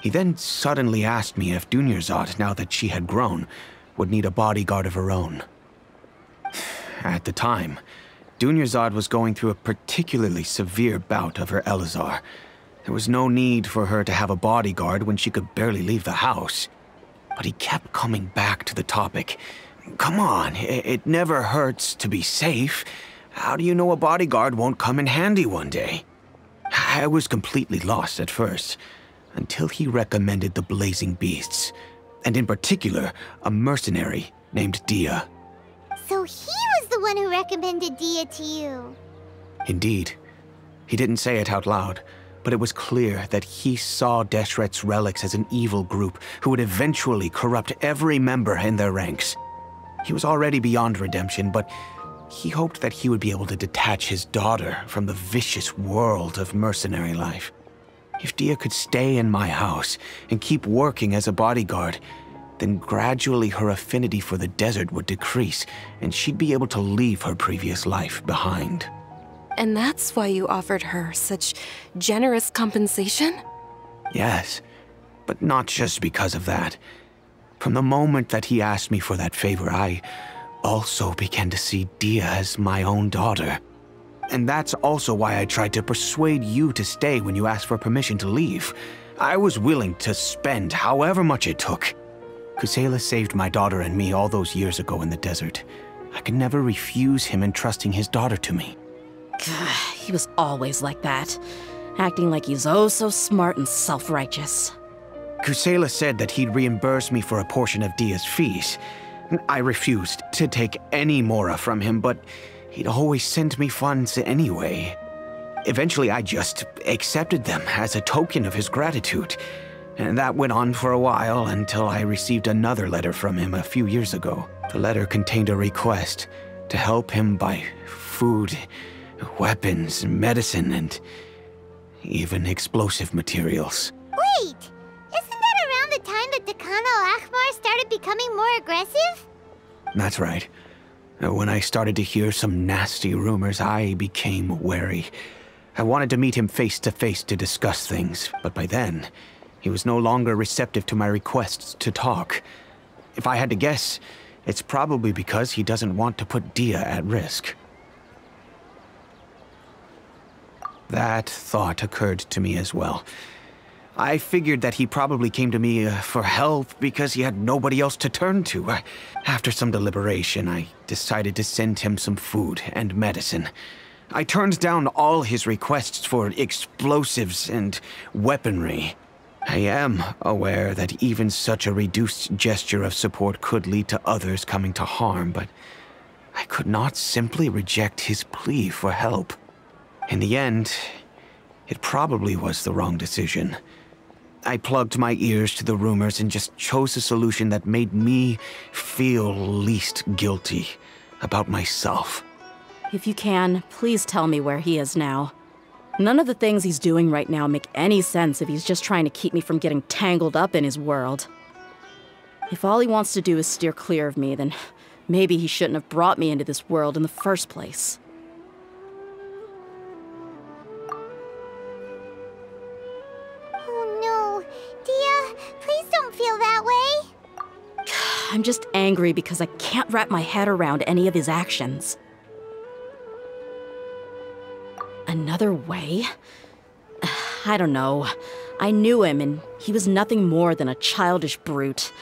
Speaker 4: He then suddenly asked me if Dunyarzad, now that she had grown, would need a bodyguard of her own. At the time, Dunyarzad was going through a particularly severe bout of her Elazar. There was no need for her to have a bodyguard when she could barely leave the house. But he kept coming back to the topic. Come on, it never hurts to be safe. How do you know a bodyguard won't come in handy one day? I was completely lost at first, until he recommended the Blazing Beasts, and in particular, a mercenary named Dehya.
Speaker 2: So he was the one who recommended Dehya to you.
Speaker 4: Indeed. He didn't say it out loud, but it was clear that he saw Deshret's relics as an evil group who would eventually corrupt every member in their ranks. He was already beyond redemption, but he hoped that he would be able to detach his daughter from the vicious world of mercenary life. If Dehya could stay in my house and keep working as a bodyguard, then gradually her affinity for the desert would decrease, and she'd be able to leave her previous life behind.
Speaker 1: And that's why you offered her such generous compensation?
Speaker 4: Yes, but not just because of that. From the moment that he asked me for that favor, I also began to see Dehya as my own daughter. And that's also why I tried to persuade you to stay when you asked for permission to leave. I was willing to spend however much it took. Kusela saved my daughter and me all those years ago in the desert. I could never refuse him entrusting his daughter to me.
Speaker 3: He was always like that, acting like he's oh so smart and self-righteous.
Speaker 4: Kusela said that he'd reimburse me for a portion of Dehya's fees. I refused to take any mora from him, but he'd always send me funds anyway. Eventually, I just accepted them as a token of his gratitude. And that went on for a while until I received another letter from him a few years ago. The letter contained a request to help him buy food, weapons, medicine, and even explosive materials.
Speaker 2: Wait! Isn't that around the time that Dekan al-Ahmar started becoming more aggressive?
Speaker 4: That's right. When I started to hear some nasty rumors, I became wary. I wanted to meet him face to face to discuss things, but by then, he was no longer receptive to my requests to talk. If I had to guess, it's probably because he doesn't want to put Dehya at risk. That thought occurred to me as well. I figured that he probably came to me for help because he had nobody else to turn to. After some deliberation, I decided to send him some food and medicine. I turned down all his requests for explosives and weaponry. I am aware that even such a reduced gesture of support could lead to others coming to harm, but I could not simply reject his plea for help. In the end, it probably was the wrong decision. I plugged my ears to the rumors and just chose a solution that made me feel least guilty about myself.
Speaker 3: If you can, please tell me where he is now. None of the things he's doing right now make any sense if he's just trying to keep me from getting tangled up in his world. If all he wants to do is steer clear of me, then maybe he shouldn't have brought me into this world in the first place.
Speaker 2: Oh no, Dehya, please don't feel that way.
Speaker 3: I'm just angry because I can't wrap my head around any of his actions. Another way? I don't know. I knew him, and he was nothing more than a childish brute.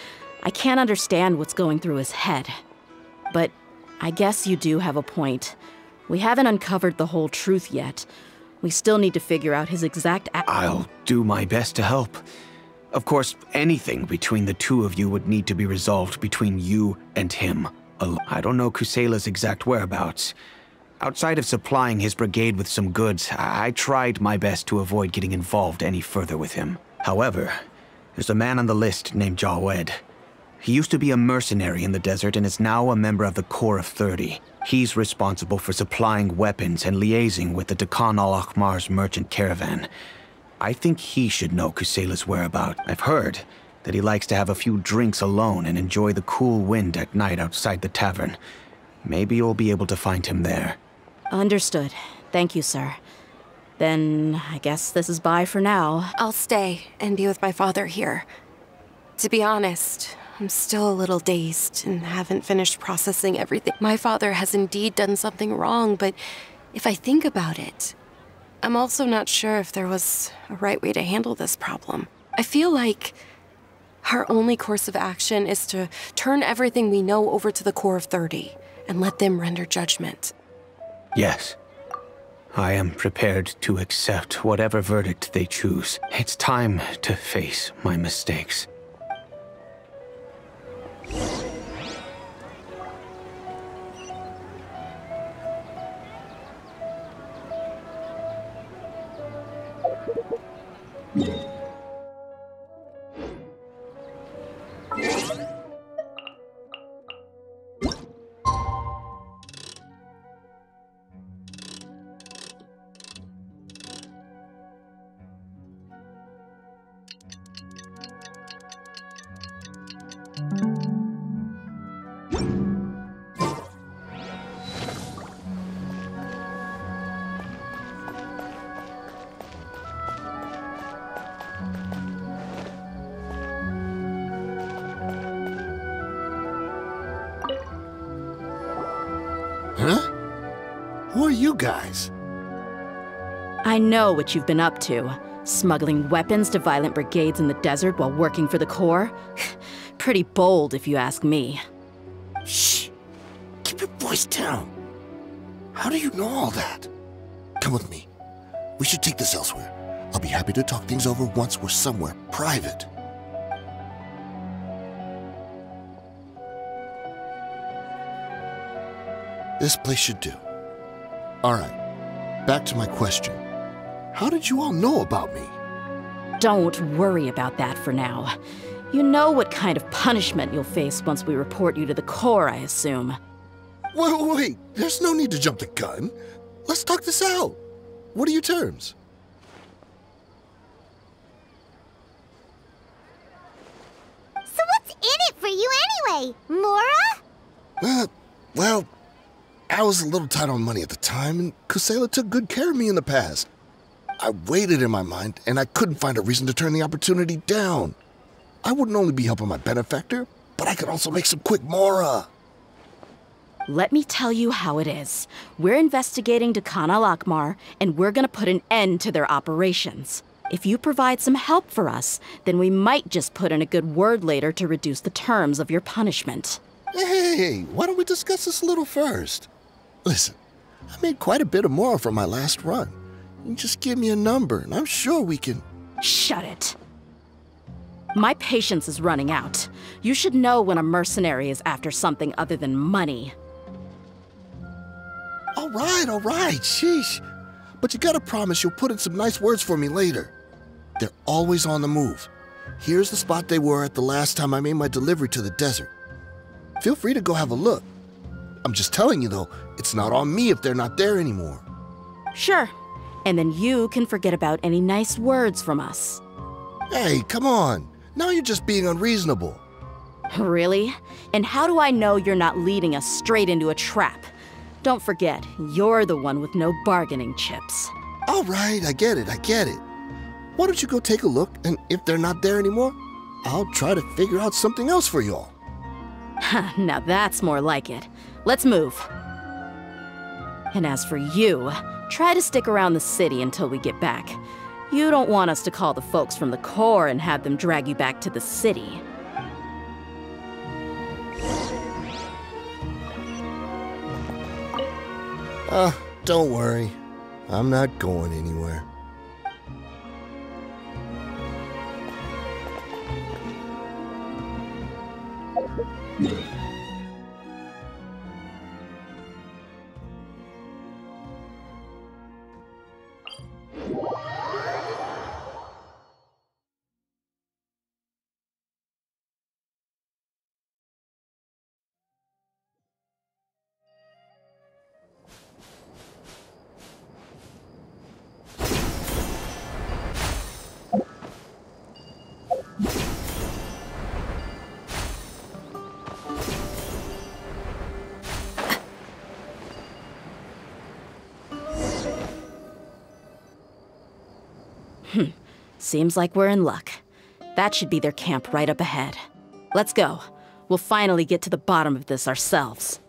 Speaker 3: I can't understand what's going through his head. But I guess you do have a point. We haven't uncovered the whole truth yet. We still need to figure out his exact
Speaker 4: I'll do my best to help. Of course, anything between the two of you would need to be resolved between you and him. I don't know Kusela's exact whereabouts. Outside of supplying his brigade with some goods, I tried my best to avoid getting involved any further with him. However, there's a man on the list named Jawed. He used to be a mercenary in the desert and is now a member of the Corps of 30. He's responsible for supplying weapons and liaising with the Dekhan al-Akhmar's merchant caravan. I think he should know Kusela's whereabouts. I've heard that he likes to have a few drinks alone and enjoy the cool wind at night outside the tavern. Maybe you'll be able to find him there.
Speaker 3: Understood. Thank you, sir. Then I guess this is bye for now.
Speaker 1: I'll stay and be with my father here. To be honest, I'm still a little dazed and haven't finished processing everything. My father has indeed done something wrong, but if I think about it, I'm also not sure if there was a right way to handle this problem. I feel like our only course of action is to turn everything we know over to the Corps of 30 and let them render judgment.
Speaker 4: Yes. I am prepared to accept whatever verdict they choose. It's time to face my mistakes.
Speaker 9: Huh? Who are you guys?
Speaker 3: I know what you've been up to. Smuggling weapons to violent brigades in the desert while working for the Corps? Pretty bold, if you ask me.
Speaker 9: Shh! Keep your voice down. How do you know all that? Come with me. We should take this elsewhere. I'll be happy to talk things over once we're somewhere private. This place should do. Alright, back to my question. How did you all know about me?
Speaker 3: Don't worry about that for now. You know what kind of punishment you'll face once we report you to the Corps, I assume.
Speaker 9: Wait, there's no need to jump the gun. Let's talk this out. What are your terms?
Speaker 2: So what's in it for you anyway, Mora?
Speaker 9: Well, I was a little tight on money at the time, and Kusela took good care of me in the past. I weighed it in my mind, and I couldn't find a reason to turn the opportunity down. I wouldn't only be helping my benefactor, but I could also make some quick Mora.
Speaker 3: Let me tell you how it is. We're investigating Dekhan al-Akhmar, and we're gonna put an end to their operations. If you provide some help for us, then we might just put in a good word later to reduce the terms of your punishment.
Speaker 9: Hey, why don't we discuss this a little first? Listen, I made quite a bit of more from my last run. You just give me a number, and I'm sure we can...
Speaker 3: Shut it. My patience is running out. You should know when a mercenary is after something other than money.
Speaker 9: All right, sheesh. But you gotta promise you'll put in some nice words for me later. They're always on the move. Here's the spot they were at the last time I made my delivery to the desert. Feel free to go have a look. I'm just telling you though, it's not on me if they're not there anymore.
Speaker 3: Sure. And then you can forget about any nice words from us.
Speaker 9: Hey, come on. Now you're just being unreasonable.
Speaker 3: Really? And how do I know you're not leading us straight into a trap? Don't forget, you're the one with no bargaining chips.
Speaker 9: All right, I get it. Why don't you go take a look, and if they're not there anymore, I'll try to figure out something else for y'all.
Speaker 3: Now that's more like it. Let's move. And as for you, try to stick around the city until we get back. You don't want us to call the folks from the Corps and have them drag you back to the city.
Speaker 9: Don't worry. I'm not going anywhere.
Speaker 3: Seems like we're in luck. That should be their camp right up ahead. Let's go. We'll finally get to the bottom of this ourselves.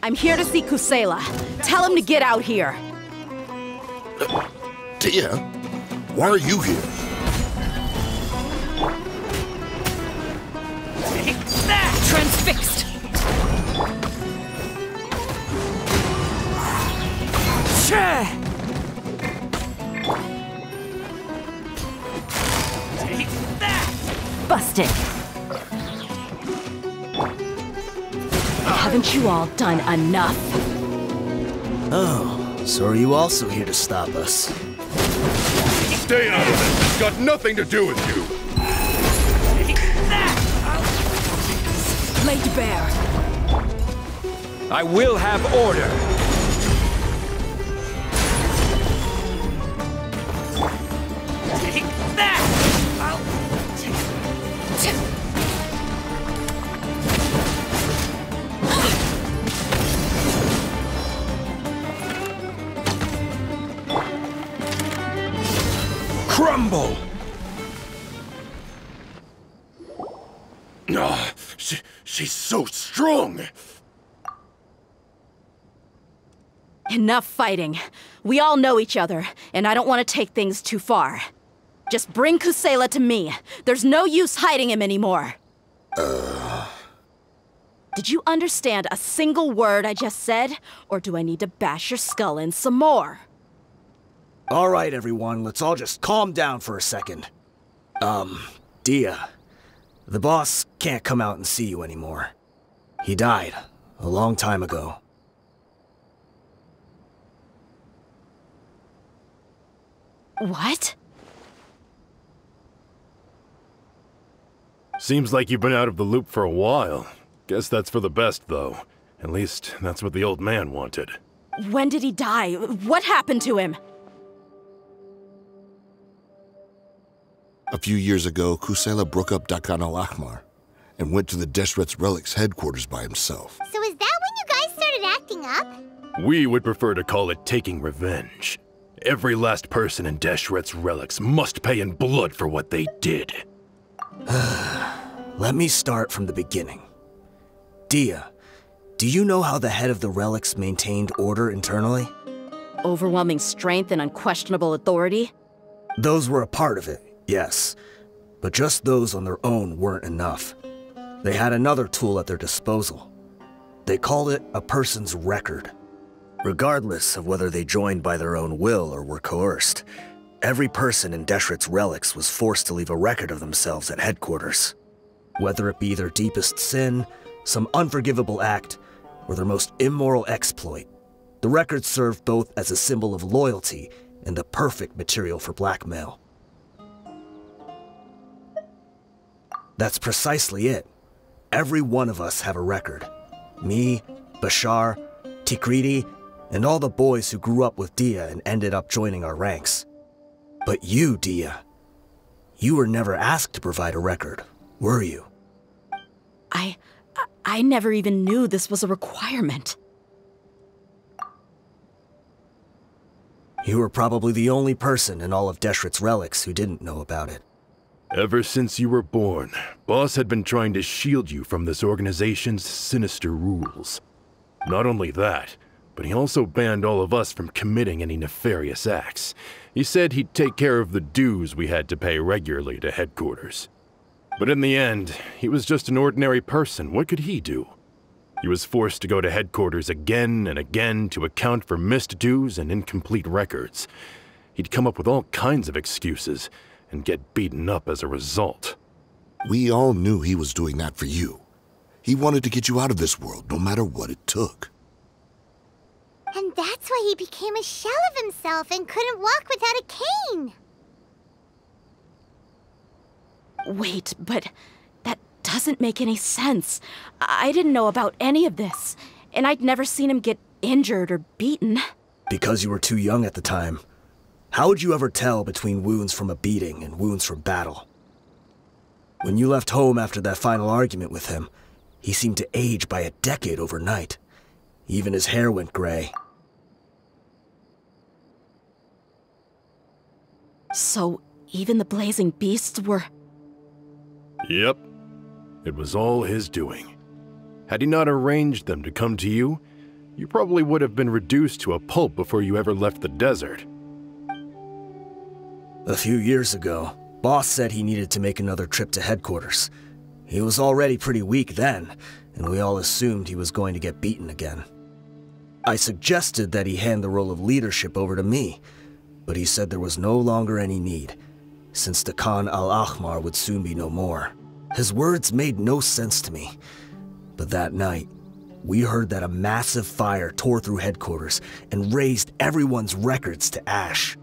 Speaker 3: I'm here to see Kusela. Tell him to get out here.
Speaker 9: Dehya, why are you here?
Speaker 3: Transfixed! Busted! Haven't you all done enough?
Speaker 8: Oh, so are you also here to stop us?
Speaker 10: Stay out of it! It's got nothing to do with you!
Speaker 3: Laid bare.
Speaker 7: I will have order.
Speaker 11: Take that!
Speaker 7: Crumble!
Speaker 10: Ah, she's so strong!
Speaker 3: Enough fighting. We all know each other, and I don't want to take things too far. Just bring Kusela to me. There's no use hiding him anymore. Did you understand a single word I just said? Or do I need to bash your skull in some more?
Speaker 8: All right, everyone, let's all just calm down for a second. Dehya, the boss can't come out and see you anymore. He died a long time ago.
Speaker 3: What?
Speaker 10: Seems like you've been out of the loop for a while. Guess that's for the best, though. At least, that's what the old man wanted.
Speaker 3: When did he die? What happened to him?
Speaker 9: A few years ago, Kusela broke up Dakan al-Ahmar and went to the Deshret's Relics headquarters by himself.
Speaker 2: So is that when you guys started acting up?
Speaker 10: We would prefer to call it taking revenge. Every last person in Deshret's Relics must pay in blood for what they did.
Speaker 8: Let me start from the beginning. Dehya, do you know how the head of the Relics maintained order internally?
Speaker 3: overwhelming strength and unquestionable authority?
Speaker 8: Those were a part of it, yes. But just those on their own weren't enough. They had another tool at their disposal. They called it a person's record. Regardless of whether they joined by their own will or were coerced, every person in Deshret's relics was forced to leave a record of themselves at headquarters. Whether it be their deepest sin, some unforgivable act, or their most immoral exploit, the record served both as a symbol of loyalty and the perfect material for blackmail. That's precisely it. Every one of us have a record. Me, Bashar, Tikriti, and all the boys who grew up with Dehya and ended up joining our ranks. But you, Dehya, you were never asked to provide a record, were you?
Speaker 3: I never even knew this was a requirement.
Speaker 8: You were probably the only person in all of Deshret's relics who didn't know about it.
Speaker 10: Ever since you were born, Boss had been trying to shield you from this organization's sinister rules. Not only that, but he also banned all of us from committing any nefarious acts. He said he'd take care of the dues we had to pay regularly to headquarters. But in the end, he was just an ordinary person. What could he do? He was forced to go to headquarters again and again to account for missed dues and incomplete records. He'd come up with all kinds of excuses and get beaten up as a result.
Speaker 9: We all knew he was doing that for you. He wanted to get you out of this world, no matter what it took.
Speaker 2: And that's why he became a shell of himself and couldn't walk without a cane.
Speaker 3: Wait, but that doesn't make any sense. I didn't know about any of this, and I'd never seen him get injured or beaten.
Speaker 8: Because you were too young at the time. How would you ever tell between wounds from a beating and wounds from battle? When you left home after that final argument with him, he seemed to age by a decade overnight. Even his hair went gray.
Speaker 3: So, even the blazing beasts were...
Speaker 10: Yep. It was all his doing. Had he not arranged them to come to you, you probably would have been reduced to a pulp before you ever left the desert.
Speaker 8: A few years ago, Boss said he needed to make another trip to headquarters. He was already pretty weak then, and we all assumed he was going to get beaten again. I suggested that he hand the role of leadership over to me, but he said there was no longer any need, since the Khan al-Ahmar would soon be no more. His words made no sense to me, but that night, we heard that a massive fire tore through headquarters and razed everyone's records to ash.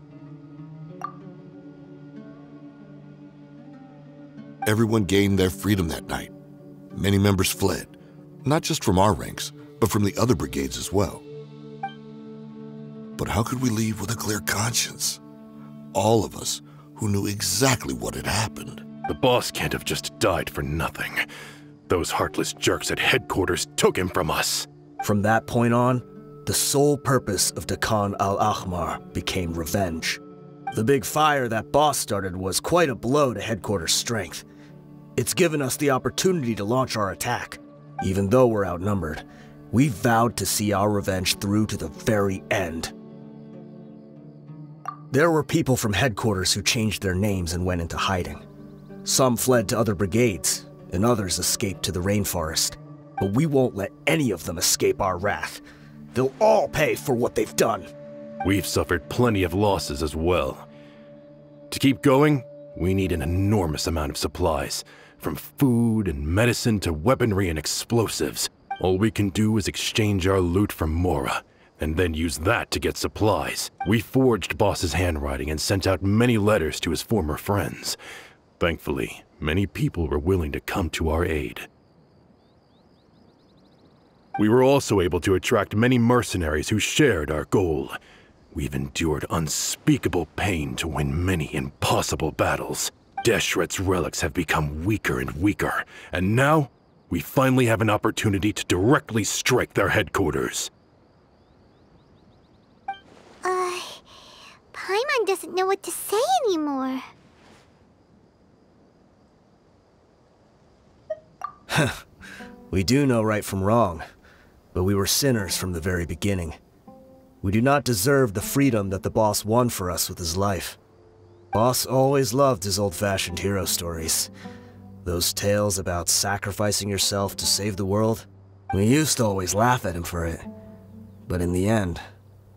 Speaker 9: Everyone gained their freedom that night. Many members fled, not just from our ranks, but from the other brigades as well. But how could we leave with a clear conscience? All of us who knew exactly what had happened.
Speaker 10: The boss can't have just died for nothing. Those heartless jerks at headquarters took him from us.
Speaker 8: From that point on, the sole purpose of the Khan al-Ahmar became revenge. The big fire that boss started was quite a blow to headquarters' strength. It's given us the opportunity to launch our attack. Even though we're outnumbered, we vowed to see our revenge through to the very end. There were people from headquarters who changed their names and went into hiding. Some fled to other brigades, and others escaped to the rainforest. But we won't let any of them escape our wrath. They'll all pay for what they've done.
Speaker 10: We've suffered plenty of losses as well. To keep going, we need an enormous amount of supplies, from food and medicine to weaponry and explosives. All we can do is exchange our loot from Mora, and then use that to get supplies. We forged Boss's handwriting and sent out many letters to his former friends. Thankfully, many people were willing to come to our aid. We were also able to attract many mercenaries who shared our goal. We've endured unspeakable pain to win many impossible battles. Deshret's relics have become weaker and weaker, and now we finally have an opportunity to directly strike their headquarters.
Speaker 2: Paimon doesn't know what to say anymore.
Speaker 8: We do know right from wrong, but we were sinners from the very beginning. We do not deserve the freedom that the boss won for us with his life. Boss always loved his old-fashioned hero stories. Those tales about sacrificing yourself to save the world. We used to always laugh at him for it. But in the end,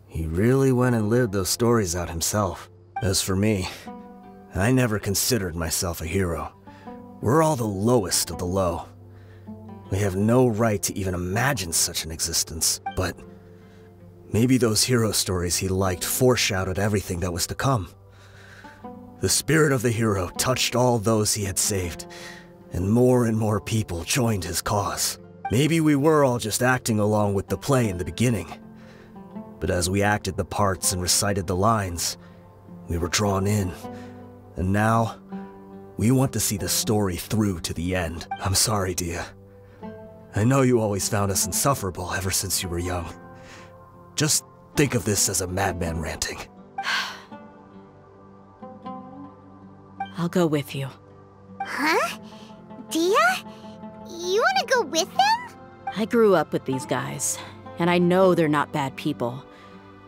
Speaker 8: he really went and lived those stories out himself. As for me, I never considered myself a hero. We're all the lowest of the low. We have no right to even imagine such an existence, but maybe those hero stories he liked foreshadowed everything that was to come. The spirit of the hero touched all those he had saved, and more people joined his cause. Maybe we were all just acting along with the play in the beginning, but as we acted the parts and recited the lines, we were drawn in, and now we want to see the story through to the end. I'm sorry, Dehya. I know you always found us insufferable ever since you were young. Just think of this as a madman ranting.
Speaker 3: I'll go with you.
Speaker 2: Huh? Dehya? You wanna go with them?
Speaker 3: I grew up with these guys, and I know they're not bad people.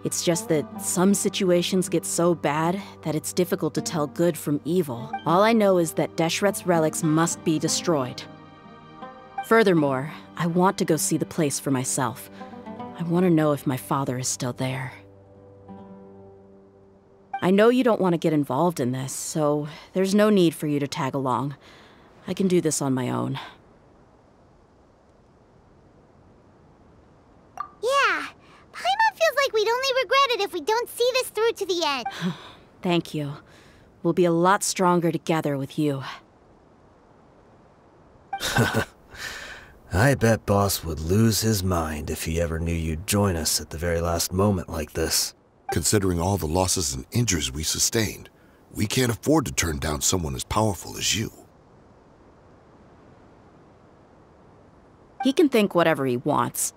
Speaker 3: It's just that some situations get so bad that it's difficult to tell good from evil. All I know is that Deshret's relics must be destroyed. Furthermore, I want to go see the place for myself. I want to know if my father is still there. I know you don't want to get involved in this, so there's no need for you to tag along. I can do this on my own.
Speaker 2: Yeah, Paimon feels like we'd only regret it if we don't see this through to the end.
Speaker 3: Thank you. We'll be a lot stronger together with you.
Speaker 8: I bet Boss would lose his mind if he ever knew you'd join us at the very last moment like this.
Speaker 9: Considering all the losses and injuries we sustained, we can't afford to turn down someone as powerful as you.
Speaker 3: He can think whatever he wants.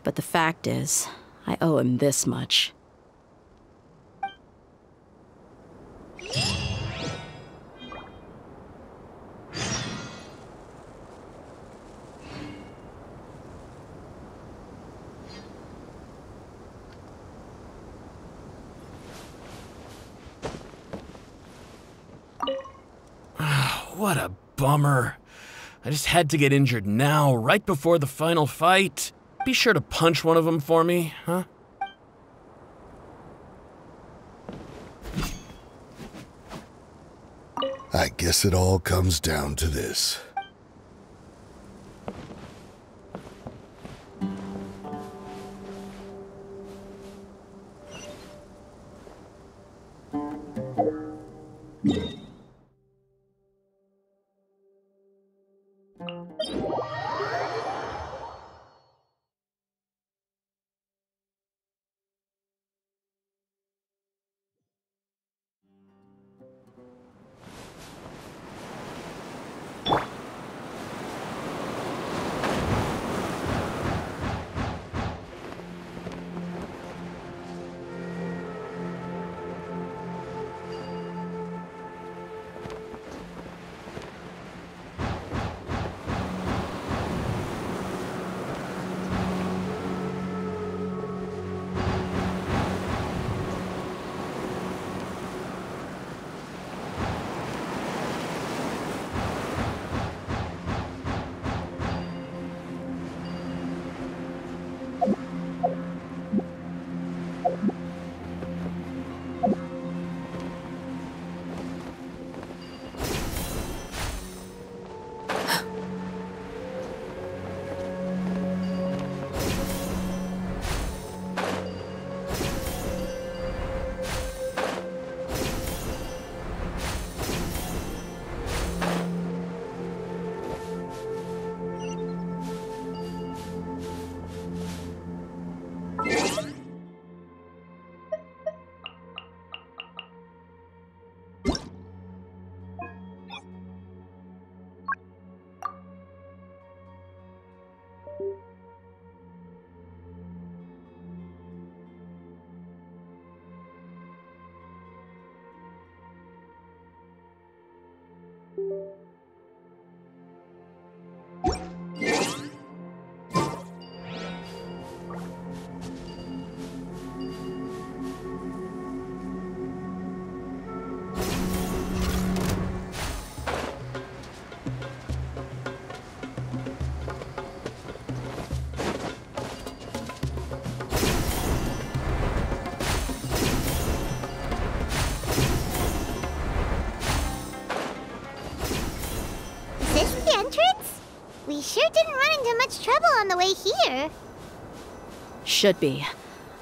Speaker 3: But the fact is, I owe him this much.
Speaker 5: What a bummer. I just had to get injured now, right before the final fight. Be sure to punch one of them for me, huh?
Speaker 9: I guess it all comes down to this.
Speaker 2: sure didn't run into much trouble on the way here.
Speaker 3: Should be.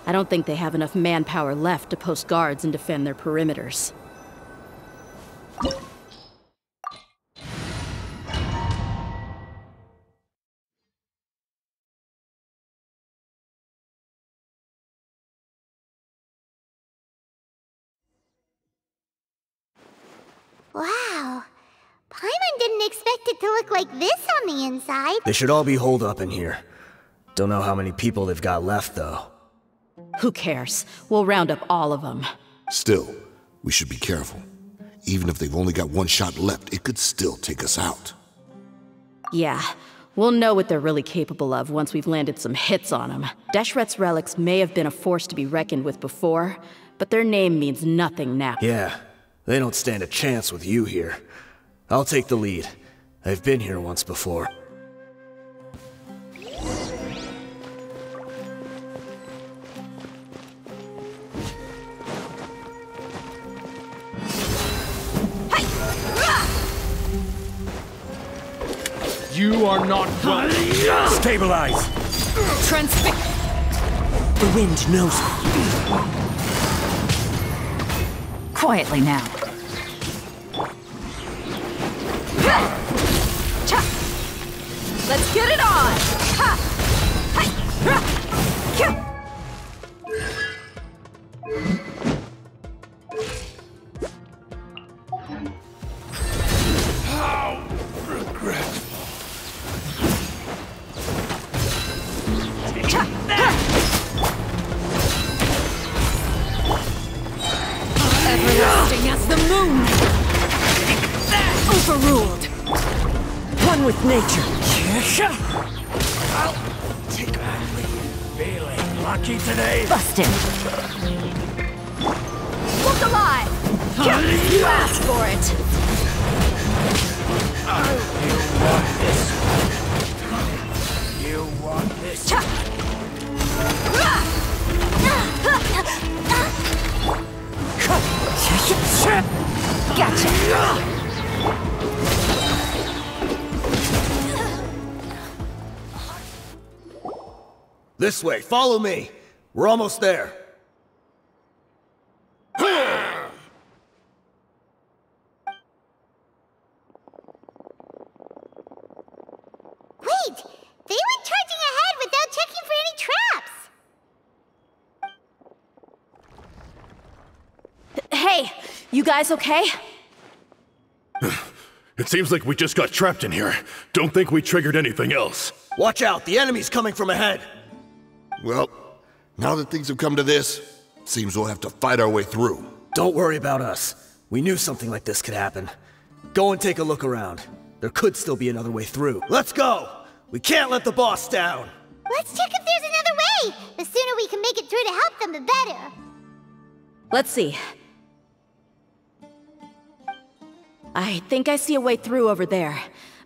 Speaker 3: I don't think they have enough manpower left to post guards and defend their perimeters.
Speaker 2: Wow. Paimon didn't expect it to look like this on the inside.
Speaker 8: They should all be holed up in here. Don't know how many people they've got left, though.
Speaker 3: Who cares? We'll round up all of them.
Speaker 9: Still, we should be careful. Even if they've only got one shot left, it could still take us out.
Speaker 3: Yeah, we'll know what they're really capable of once we've landed some hits on them. Deshret's relics may have been a force to be reckoned with before, but their name means nothing now.
Speaker 8: Yeah, they don't stand a chance with you here. I'll take the lead. I've been here once before.
Speaker 7: You are not welcome. Stabilize!
Speaker 11: Transfix! The wind knows me. Quietly now.
Speaker 3: Let's get it on! Ha!
Speaker 7: How regretful.
Speaker 11: Everlasting as the moon! Overruled! One with nature!
Speaker 7: I'll take that lead. Feeling lucky today?
Speaker 11: Busted!
Speaker 3: Look alive! You asked for it!
Speaker 7: You want this one. You want this
Speaker 11: Gotcha!
Speaker 8: This way, follow me. We're almost there.
Speaker 2: Wait! They went charging ahead without checking for any traps!
Speaker 3: Hey, you guys okay?
Speaker 10: It seems like we just got trapped in here. Don't think we triggered anything else.
Speaker 8: Watch out, the enemy's coming from ahead.
Speaker 9: Well, now that things have come to this, seems we'll have to fight our way through.
Speaker 8: Don't worry about us. We knew something like this could happen. Go and take a look around. There could still be another way through. Let's go! We can't let the boss down!
Speaker 2: Let's check if there's another way! The sooner we can make it through to help them, the better.
Speaker 3: Let's see. I think I see a way through over there,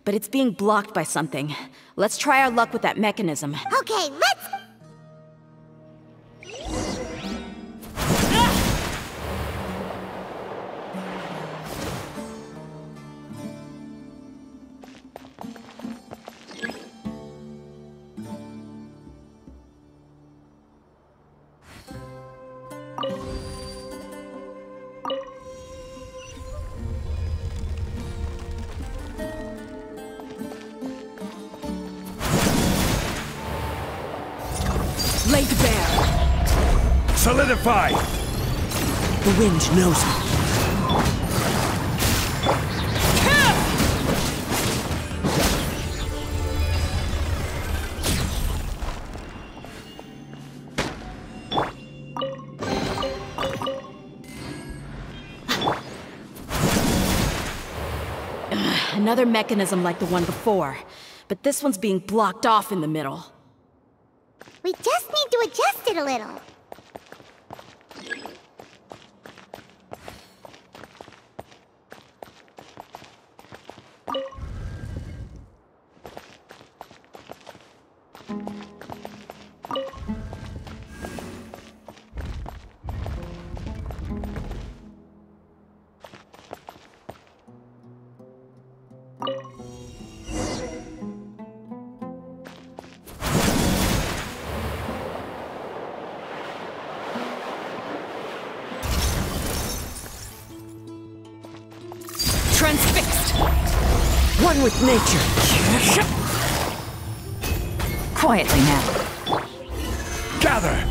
Speaker 3: but it's being blocked by something. Let's try our luck with that mechanism.
Speaker 2: Okay, let's...
Speaker 11: Laid bare!
Speaker 7: Solidify!
Speaker 11: The wind knows me.
Speaker 3: Another mechanism like the one before, but this one's being blocked off in the middle.
Speaker 2: We just need to adjust it a little.
Speaker 11: One with nature.
Speaker 12: Quietly now.
Speaker 7: Gather!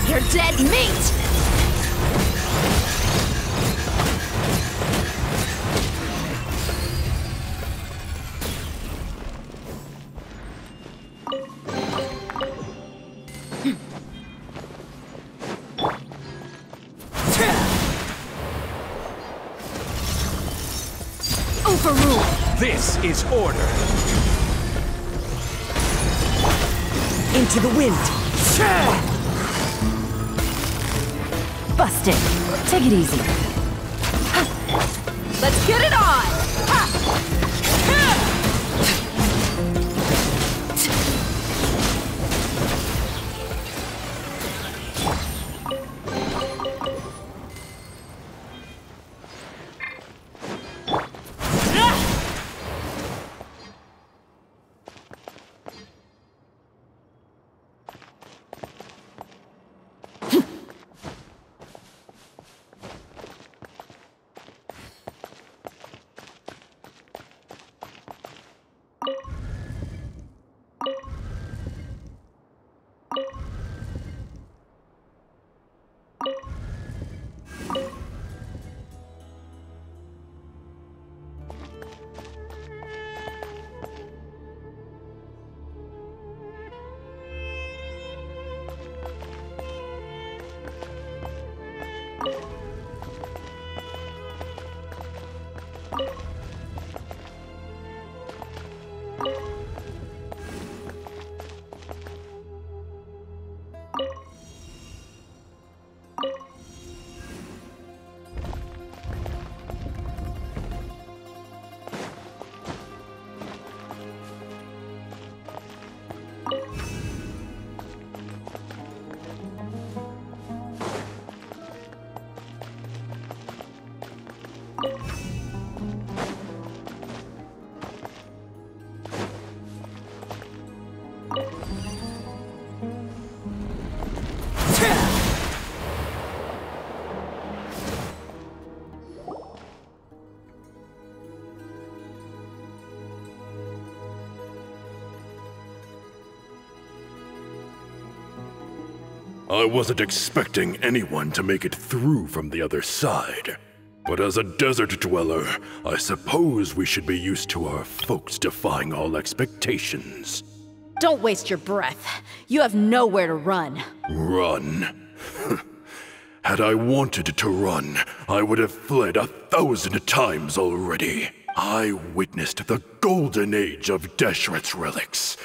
Speaker 1: You're dead meat!
Speaker 11: Overrule.
Speaker 7: This is order.
Speaker 11: Into the wind.
Speaker 12: Busted. Take it easy.
Speaker 1: Let's get it on!
Speaker 10: I wasn't expecting anyone to make it through from the other side. But as a desert dweller, I suppose we should be used to our folks defying all expectations.
Speaker 3: Don't waste your breath. You have nowhere to run.
Speaker 10: Run? Had I wanted to run, I would have fled 1,000 times already. I witnessed the golden age of Deshret's relics.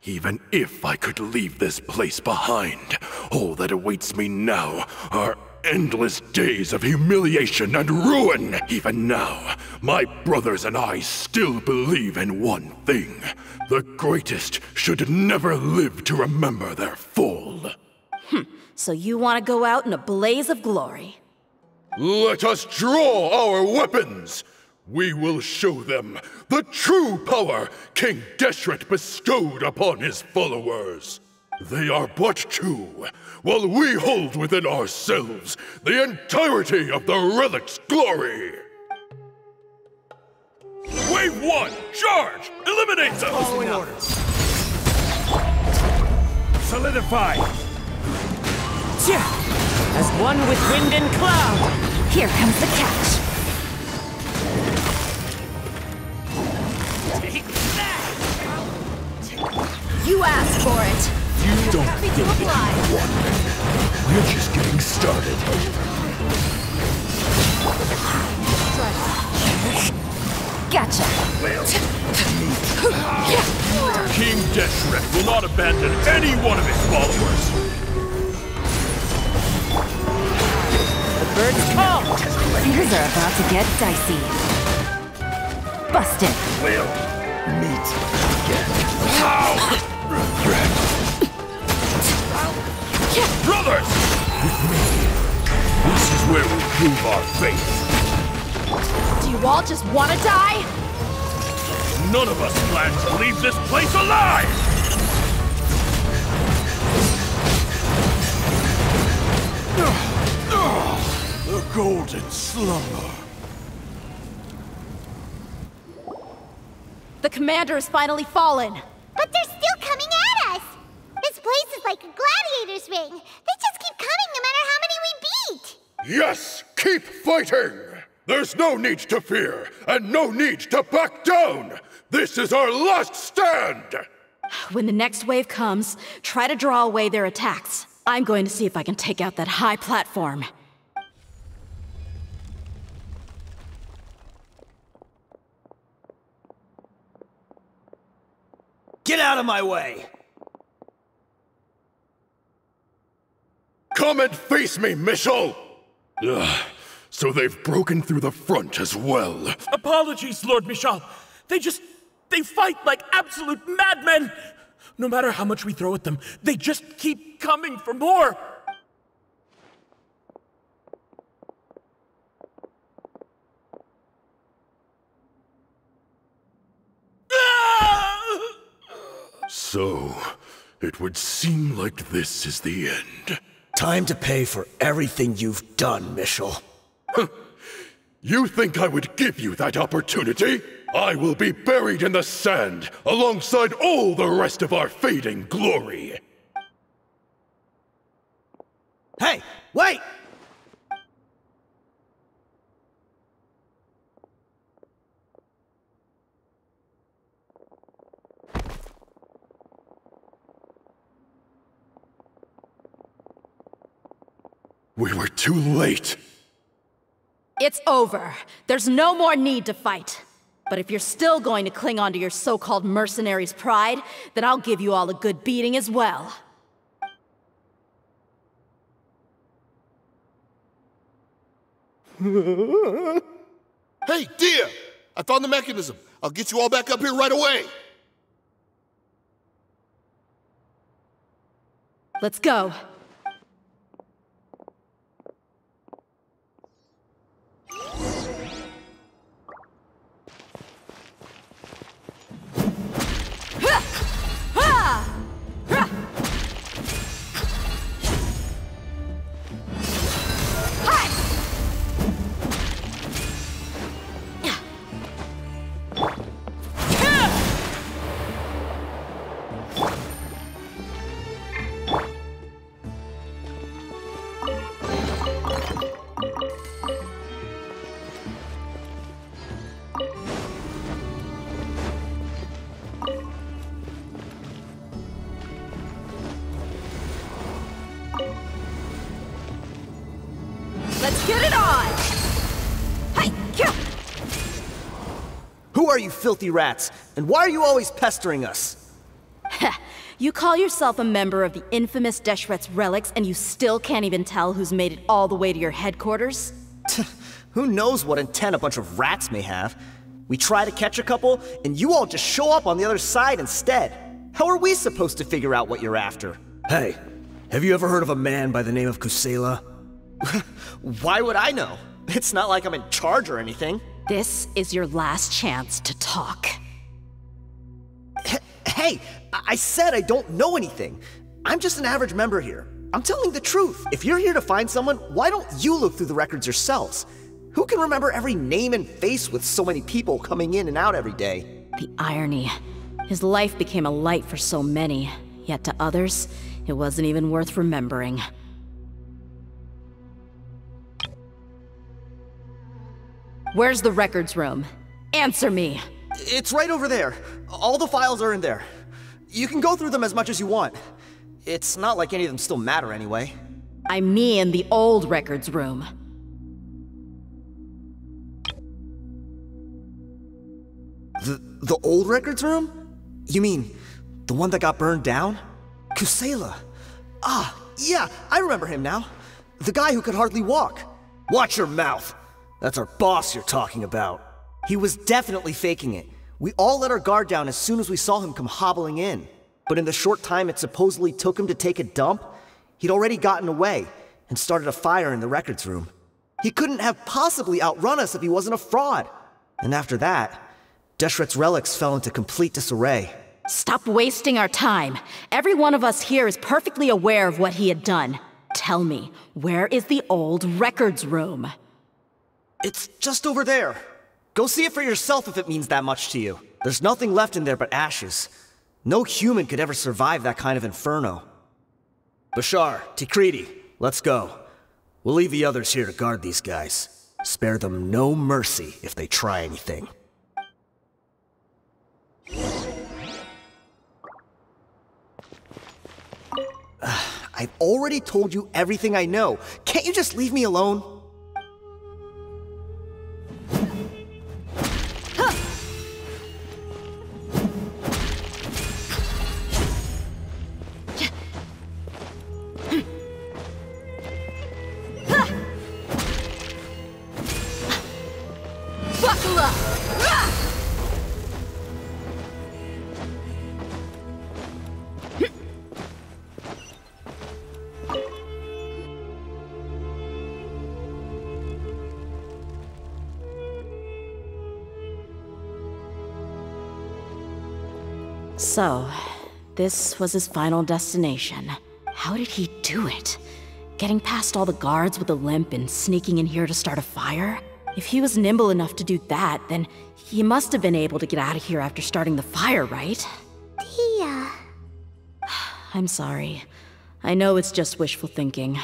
Speaker 10: Even if I could leave this place behind, all that awaits me now are endless days of humiliation and ruin. Even now, my brothers and I still believe in one thing. The greatest should never live to remember their fall.
Speaker 3: So you want to go out in a blaze of glory?
Speaker 10: Let us draw our weapons! We will show them the true power King Deshret bestowed upon his followers. They are but two, while we hold within ourselves the entirety of the relic's glory. Wave 1, charge! Eliminate them!
Speaker 7: Following orders. Solidify!
Speaker 11: As one with wind and cloud.
Speaker 12: Here comes the catch.
Speaker 1: You asked for it.
Speaker 10: You don't
Speaker 1: Happy to
Speaker 10: think that
Speaker 1: apply.
Speaker 10: you won. We're just getting started.
Speaker 12: Gotcha.
Speaker 10: King Deshret will not abandon any one of his followers.
Speaker 11: The birds call.
Speaker 12: Things are about to get dicey. Busted.
Speaker 10: We'll meet again. Brothers! With me, this is where we prove our faith.
Speaker 1: Do you all just want to die?
Speaker 10: None of us plan to leave this place alive! The golden slumber.
Speaker 3: The commander has finally fallen!
Speaker 2: But they're still coming at us! This place is like a gladiator's ring. They just keep coming no matter how many we beat!
Speaker 10: Yes! Keep fighting! There's no need to fear, and no need to back down! This is our last stand!
Speaker 3: When the next wave comes, try to draw away their attacks. I'm going to see if I can take out that high platform.
Speaker 8: Get out of my way!
Speaker 10: Come and face me, Mitchell! Ugh, so they've broken through the front as well.
Speaker 5: Apologies, Lord Michal. They fight like absolute madmen! No matter how much we throw at them, they just keep coming for more!
Speaker 10: So, it would seem like this is the end.
Speaker 8: Time to pay for everything you've done, Mitchell.
Speaker 10: You think I would give you that opportunity? I will be buried in the sand, alongside all the rest of our fading glory.
Speaker 8: Hey, wait!
Speaker 10: We were too late.
Speaker 3: It's over. There's no more need to fight. But if you're still going to cling on to your so-called mercenary's pride, then I'll give you all a good beating as well.
Speaker 9: Hey, Dehya! I found the mechanism. I'll get you all back up here right away.
Speaker 3: Let's go. Let's get it on! Hey, kill!
Speaker 8: Who are you filthy rats? And why are you always pestering us?
Speaker 3: You call yourself a member of the infamous Deshret's relics, and you still can't even tell who's made it all the way to your headquarters?
Speaker 8: Who knows what intent a bunch of rats may have? We try to catch a couple, and you all just show up on the other side instead. How are we supposed to figure out what you're after? Hey, have you ever heard of a man by the name of Kusela? Why would I know? It's not like I'm in charge or anything.
Speaker 3: This is your last chance to talk.
Speaker 8: Hey, I said I don't know anything. I'm just an average member here. I'm telling the truth. If you're here to find someone, why don't you look through the records yourselves? Who can remember every name and face with so many people coming in and out every day?
Speaker 3: The irony. His life became a light for so many, yet to others, it wasn't even worth remembering. Where's the records room? Answer me!
Speaker 8: It's right over there. All the files are in there. You can go through them as much as you want. It's not like any of them still matter anyway.
Speaker 3: I mean the old records room.
Speaker 8: The old records room? You mean, the one that got burned down? Kusela. Ah, yeah, I remember him now. The guy who could hardly walk. Watch your mouth. That's our boss you're talking about. He was definitely faking it. We all let our guard down as soon as we saw him come hobbling in. But in the short time it supposedly took him to take a dump, he'd already gotten away and started a fire in the records room. He couldn't have possibly outrun us if he wasn't a fraud. And after that, Deshret's relics fell into complete disarray.
Speaker 3: Stop wasting our time. Every one of us here is perfectly aware of what he had done. Tell me, where is the old records room?
Speaker 8: It's just over there. Go see it for yourself if it means that much to you. There's nothing left in there but ashes. No human could ever survive that kind of inferno. Bashar, Tikriti, let's go. We'll leave the others here to guard these guys. Spare them no mercy if they try anything. I've already told you everything I know. Can't you just leave me alone?
Speaker 12: Buckle up!
Speaker 3: So, this was his final destination. How did he do it? Getting past all the guards with a limp and sneaking in here to start a fire? If he was nimble enough to do that, then he must have been able to get out of here after starting the fire, right?
Speaker 2: Dehya.
Speaker 3: I'm sorry. I know it's just wishful thinking.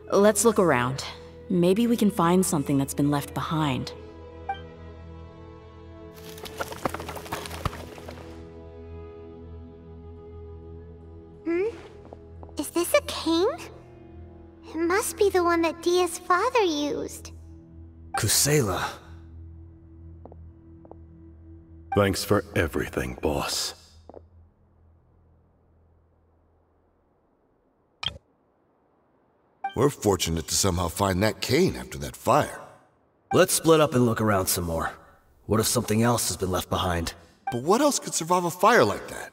Speaker 3: Let's look around. Maybe we can find something that's been left behind.
Speaker 2: Is this a cane? It must be the one that Dehya's father used.
Speaker 8: Kusela.
Speaker 10: Thanks for everything, boss.
Speaker 9: We're fortunate to somehow find that cane after that fire.
Speaker 8: Let's split up and look around some more. What if something else has been left behind?
Speaker 9: But what else could survive a fire like that?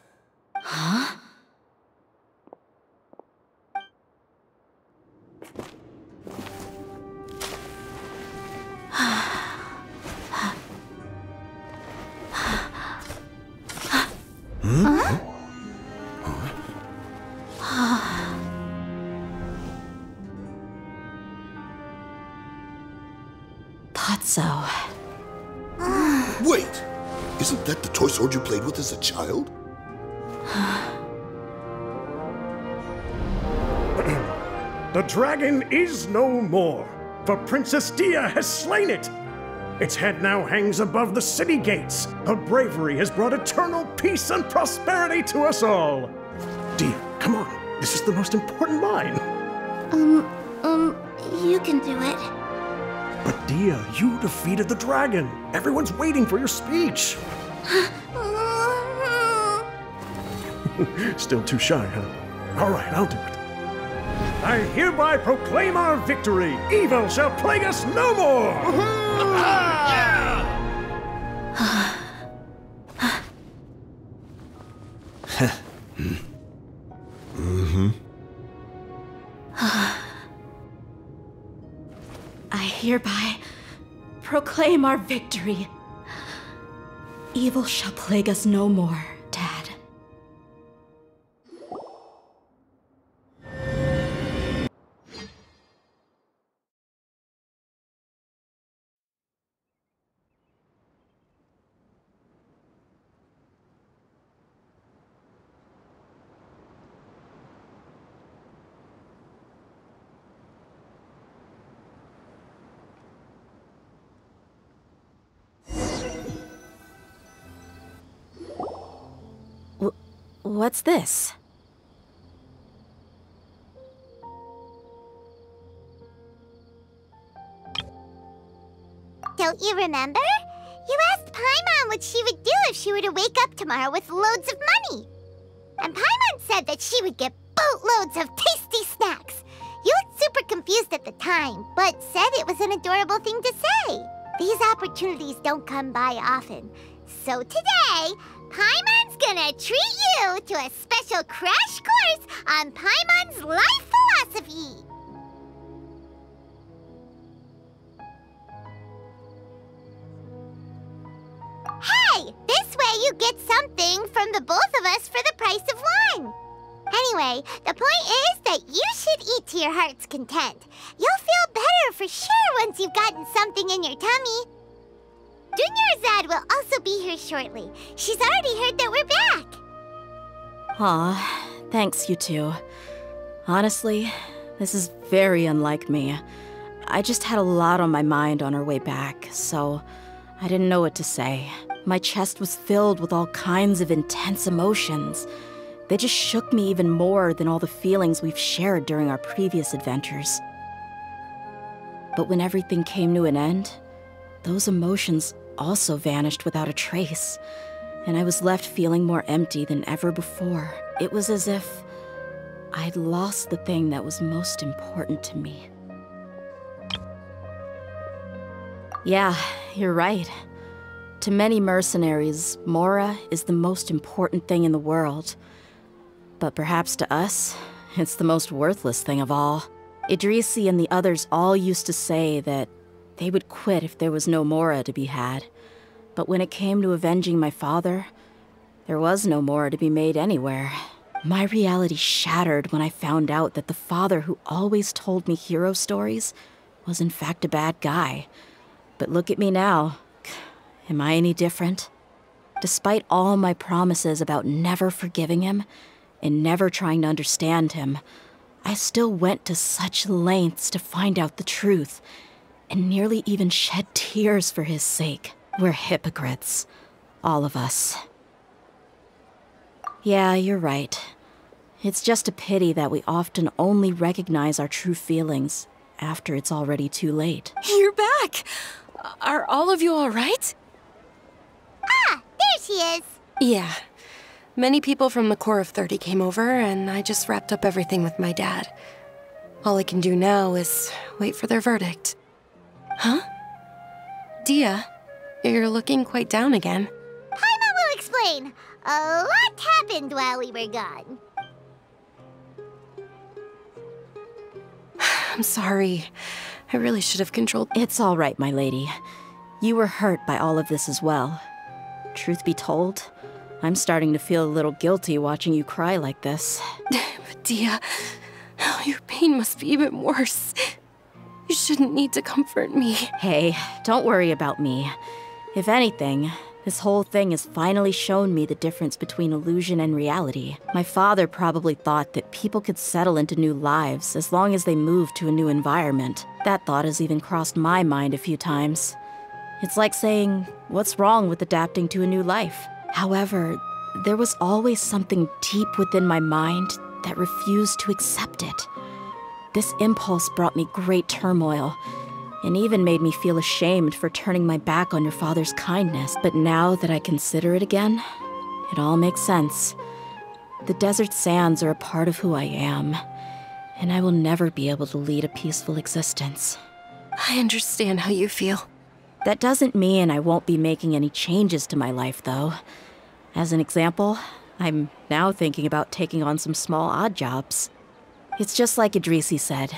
Speaker 3: Huh? Thought so.
Speaker 9: Wait! Isn't that the toy sword you played with as a child?
Speaker 7: The dragon is no more, for Princess Dehya has slain it. Its head now hangs above the city gates. Her bravery has brought eternal peace and prosperity to us all. Dehya, come on. This is the most important line.
Speaker 2: You can do it.
Speaker 7: But Dehya, you defeated the dragon. Everyone's waiting for your speech. Still too shy, huh? All right, I'll do it. I hereby proclaim our victory. Evil shall plague us no more.
Speaker 3: I hereby proclaim our victory. Evil shall plague us no more, Dad. What's this?
Speaker 2: Don't you remember? You asked Paimon what she would do if she were to wake up tomorrow with loads of money. And Paimon said that she would get boatloads of tasty snacks. You looked super confused at the time, but said it was an adorable thing to say. These opportunities don't come by often. So today, Paimon's gonna treat you to a special crash course on Paimon's life philosophy. Hey, this way you get something from the both of us for the price of one. Anyway, the point is that you should eat to your heart's content. You'll feel better for sure once you've gotten something in your tummy. Dunyarzad will also be here shortly. She's already heard that we're back.
Speaker 3: Aw, thanks, you two. Honestly, this is very unlike me. I just had a lot on my mind on our way back, so I didn't know what to say. My chest was filled with all kinds of intense emotions. They just shook me even more than all the feelings we've shared during our previous adventures. But when everything came to an end, those emotions also vanished without a trace, and I was left feeling more empty than ever before. It was as if I'd lost the thing that was most important to me. Yeah, you're right. To many mercenaries, Mora is the most important thing in the world. But perhaps to us, it's the most worthless thing of all. Idrisi and the others all used to say that they would quit if there was no Mora to be had. But when it came to avenging my father, there was no Mora to be made anywhere. My reality shattered when I found out that the father who always told me hero stories was in fact a bad guy. But look at me now. Am I any different? Despite all my promises about never forgiving him and never trying to understand him, I still went to such lengths to find out the truth, and nearly even shed tears for his sake. We're hypocrites. All of us. Yeah, you're right. It's just a pity that we often only recognize our true feelings after it's already too late.
Speaker 1: You're back! Are all of you all right?
Speaker 2: Ah, there she is.
Speaker 1: Yeah. Many people from the Corps of 30 came over, and I just wrapped up everything with my dad. All I can do now is wait for their verdict. Huh? Dehya, you're looking quite down again.
Speaker 2: Paimon will explain. A lot happened while we were gone.
Speaker 1: I'm sorry. I really should have controlled.
Speaker 3: It's all right, my lady. You were hurt by all of this as well. Truth be told, I'm starting to feel a little guilty watching you cry like this.
Speaker 1: But Dehya, your pain must be even worse. You shouldn't need to comfort me.
Speaker 3: Hey, don't worry about me. If anything, this whole thing has finally shown me the difference between illusion and reality. My father probably thought that people could settle into new lives as long as they moved to a new environment. That thought has even crossed my mind a few times. It's like saying, what's wrong with adapting to a new life? However, there was always something deep within my mind that refused to accept it. This impulse brought me great turmoil, and even made me feel ashamed for turning my back on your father's kindness. But now that I consider it again, it all makes sense. The desert sands are a part of who I am, and I will never be able to lead a peaceful existence.
Speaker 1: I understand how you feel.
Speaker 3: That doesn't mean I won't be making any changes to my life, though. As an example, I'm now thinking about taking on some small odd jobs. It's just like Idrisi said.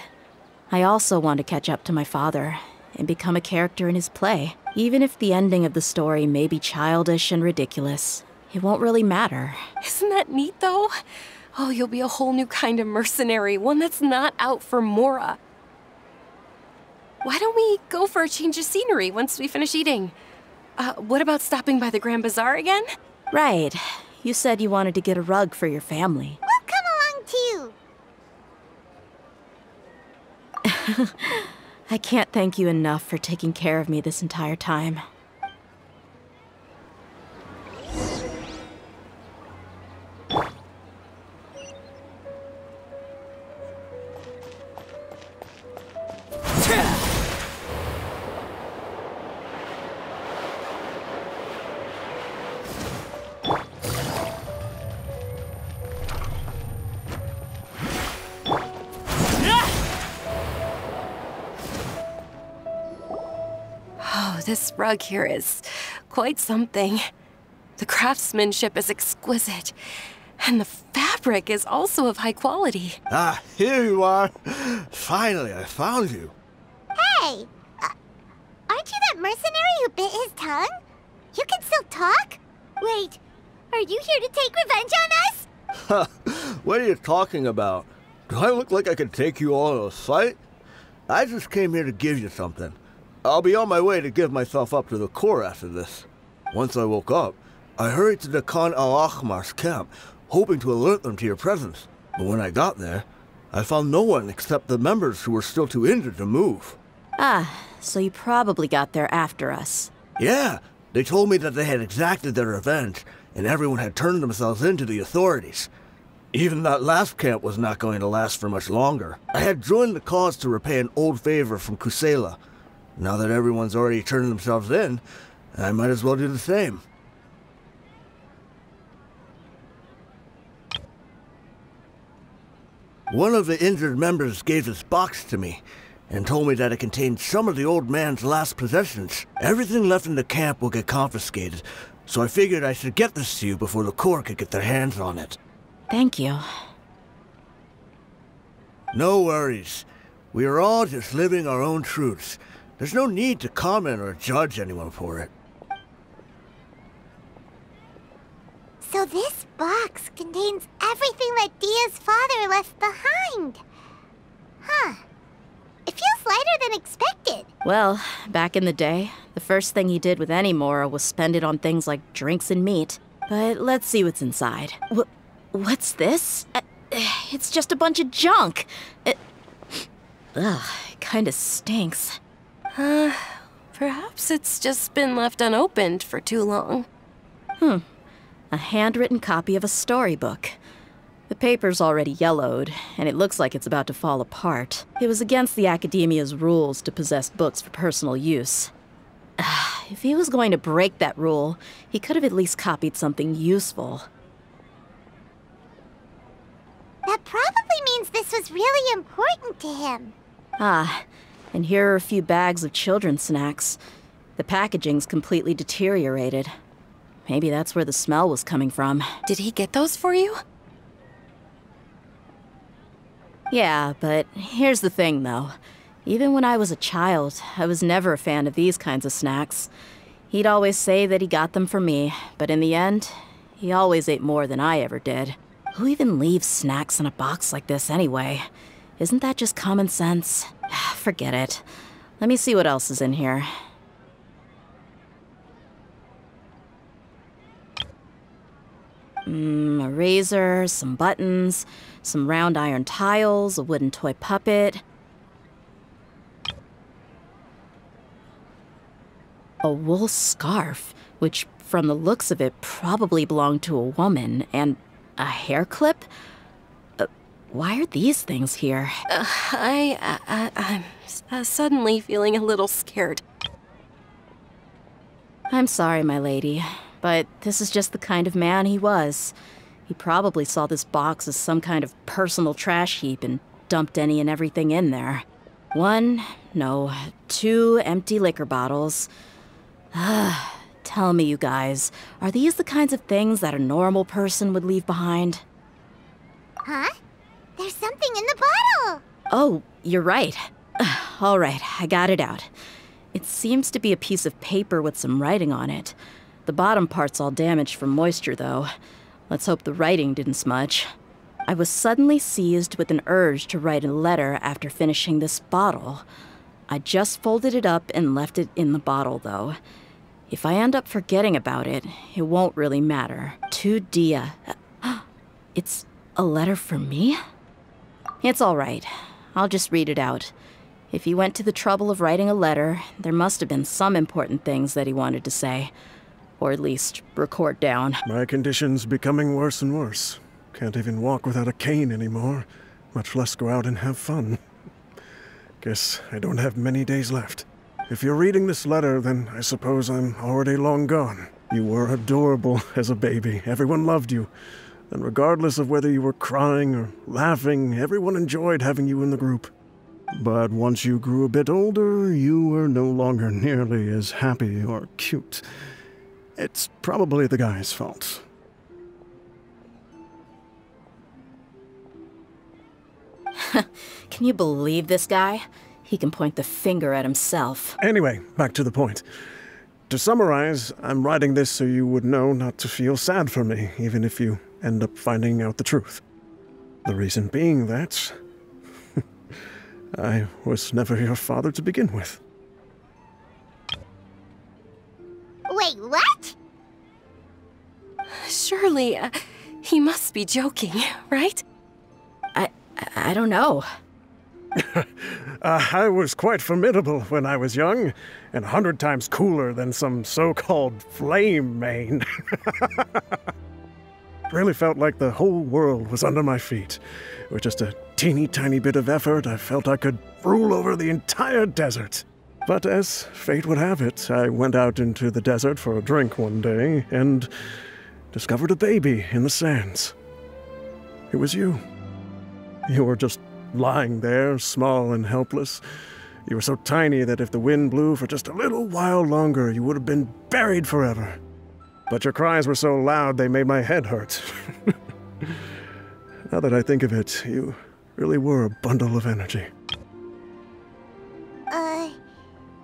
Speaker 3: I also want to catch up to my father and become a character in his play. Even if the ending of the story may be childish and ridiculous, it won't really matter.
Speaker 1: Isn't that neat, though? Oh, you'll be a whole new kind of mercenary, one that's not out for Mora. Why don't we go for a change of scenery once we finish eating? What about stopping by the Grand Bazaar again?
Speaker 3: Right. You said you wanted to get a rug for your family.
Speaker 2: We'll come along too.
Speaker 3: I can't thank you enough for taking care of me this entire time.
Speaker 1: This rug here is quite something. The craftsmanship is exquisite, and the fabric is also of high quality.
Speaker 13: Ah, here you are. Finally, I found you.
Speaker 2: Hey! Aren't you that mercenary who bit his tongue? You can still talk? Wait, are you here to take revenge on us?
Speaker 13: What are you talking about? Do I look like I can take you all in a fight? I just came here to give you something. I'll be on my way to give myself up to the Corps after this. Once I woke up, I hurried to the Khan al-Ahmar's camp, hoping to alert them to your presence. But when I got there, I found no one except the members who were still too injured to move.
Speaker 3: Ah, so you probably got there after us.
Speaker 13: Yeah, they told me that they had exacted their revenge, and everyone had turned themselves in to the authorities. Even that last camp was not going to last for much longer. I had joined the cause to repay an old favor from Kusela. Now that everyone's already turned themselves in, I might as well do the same. One of the injured members gave this box to me, and told me that it contained some of the old man's last possessions. Everything left in the camp will get confiscated, so I figured I should get this to you before the Corps could get their hands on it.
Speaker 3: Thank you.
Speaker 13: No worries. We are all just living our own truths. There's no need to comment or judge anyone for it.
Speaker 2: So this box contains everything that Dehya's father left behind. Huh. It feels lighter than expected.
Speaker 3: Well, back in the day, the first thing he did with any Mora was spend it on things like drinks and meat. But let's see what's inside. What's this? It's just a bunch of junk. Ugh, it kinda stinks.
Speaker 1: Perhaps it's just been left unopened for too long.
Speaker 3: A handwritten copy of a storybook. The paper's already yellowed, and it looks like it's about to fall apart. It was against the Academia's rules to possess books for personal use. If he was going to break that rule, he could have at least copied something useful.
Speaker 2: That probably means this was really important to him.
Speaker 3: And here are a few bags of children's snacks. The packaging's completely deteriorated. Maybe that's where the smell was coming from.
Speaker 1: Did he get those for you?
Speaker 3: Yeah, but here's the thing, though. Even when I was a child, I was never a fan of these kinds of snacks. He'd always say that he got them for me, but in the end, he always ate more than I ever did. Who even leaves snacks in a box like this anyway? Isn't that just common sense? Forget it. Let me see what else is in here. A razor, some buttons, some round iron tiles, a wooden toy puppet. A wool scarf, which from the looks of it probably belonged to a woman, and a hair clip? Why are these things here?
Speaker 1: I'm suddenly feeling a little scared.
Speaker 3: I'm sorry, my lady, but this is just the kind of man he was. He probably saw this box as some kind of personal trash heap and dumped any and everything in there. 2 empty liquor bottles. Tell me, you guys, are these the kinds of things that a normal person would leave behind?
Speaker 2: Huh? There's something in the bottle!
Speaker 3: Oh, you're right. All right, I got it out. It seems to be a piece of paper with some writing on it. The bottom part's all damaged from moisture, though. Let's hope the writing didn't smudge. I was suddenly seized with an urge to write a letter after finishing this bottle. I just folded it up and left it in the bottle, though. If I end up forgetting about it, it won't really matter. To Dehya. It's a letter for me? It's all right. I'll just read it out. If he went to the trouble of writing a letter, there must have been some important things that he wanted to say. Or at least record down.
Speaker 7: My condition's becoming worse and worse. Can't even walk without a cane anymore, much less go out and have fun. Guess I don't have many days left. If you're reading this letter, then I suppose I'm already long gone. You were adorable as a baby. Everyone loved you. And regardless of whether you were crying or laughing, everyone enjoyed having you in the group. But once you grew a bit older, you were no longer nearly as happy or cute. It's probably the guy's fault.
Speaker 3: Can you believe this guy? He can point the finger at himself.
Speaker 7: Anyway, back to the point. To summarize, I'm writing this so you would know not to feel sad for me, even if you end up finding out the truth. The reason being that I was never your father to begin with.
Speaker 1: surely, he must be joking, right?
Speaker 3: I don't know.
Speaker 7: I was quite formidable when I was young, and 100 times cooler than some so-called flame main. Really felt like the whole world was under my feet. With just a teeny tiny bit of effort, I felt I could rule over the entire desert. But as fate would have it, I went out into the desert for a drink one day and discovered a baby in the sands. It was you. You were just lying there, small and helpless. You were so tiny that if the wind blew for just a little while longer, you would have been buried forever. But your cries were so loud they made my head hurt. Now that I think of it, you really were a bundle of energy.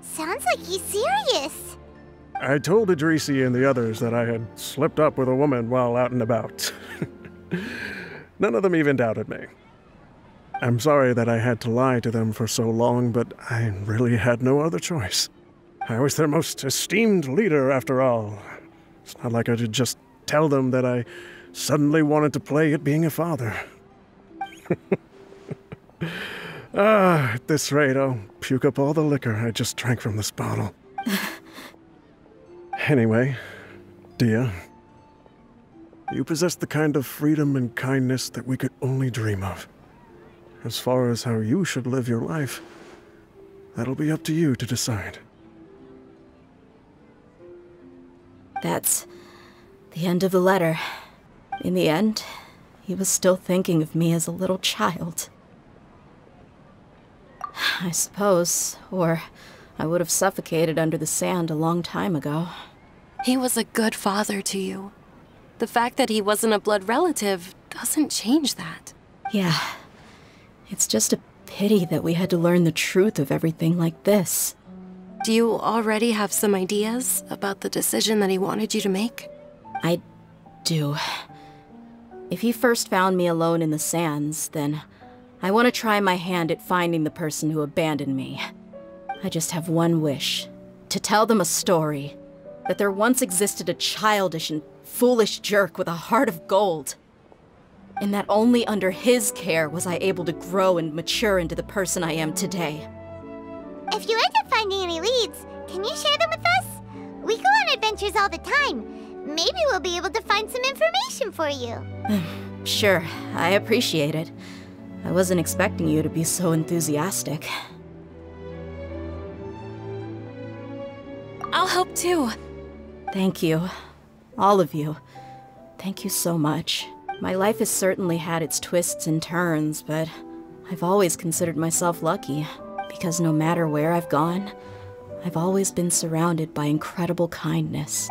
Speaker 2: Sounds like he's serious.
Speaker 7: I told Idrisi and the others that I had slipped up with a woman while out and about. None of them even doubted me. I'm sorry that I had to lie to them for so long, but I really had no other choice. I was their most esteemed leader, after all. It's not like I could just tell them that I suddenly wanted to play at being a father. At this rate, I'll puke up all the liquor I just drank from this bottle. Anyway, Dehya, you possess the kind of freedom and kindness that we could only dream of. As far as how you should live your life, that'll be up to you to decide.
Speaker 3: That's the end of the letter. In the end, he was still thinking of me as a little child. I suppose, or I would have suffocated under the sand a long time ago.
Speaker 1: He was a good father to you. The fact that he wasn't a blood relative doesn't change that.
Speaker 3: Yeah. It's just a pity that we had to learn the truth of everything like this.
Speaker 1: Do you already have some ideas about the decision that he wanted you to make?
Speaker 3: I do. If he first found me alone in the sands, then I want to try my hand at finding the person who abandoned me. I just have one wish. To tell them a story. That there once existed a childish and foolish jerk with a heart of gold. And that only under his care was I able to grow and mature into the person I am today.
Speaker 2: If you end up finding any leads, can you share them with us? We go on adventures all the time. Maybe we'll be able to find some information for you.
Speaker 3: Sure, I appreciate it. I wasn't expecting you to be so enthusiastic.
Speaker 1: I'll help too.
Speaker 3: Thank you. All of you. Thank you so much. My life has certainly had its twists and turns, but I've always considered myself lucky, because no matter where I've gone, I've always been surrounded by incredible kindness.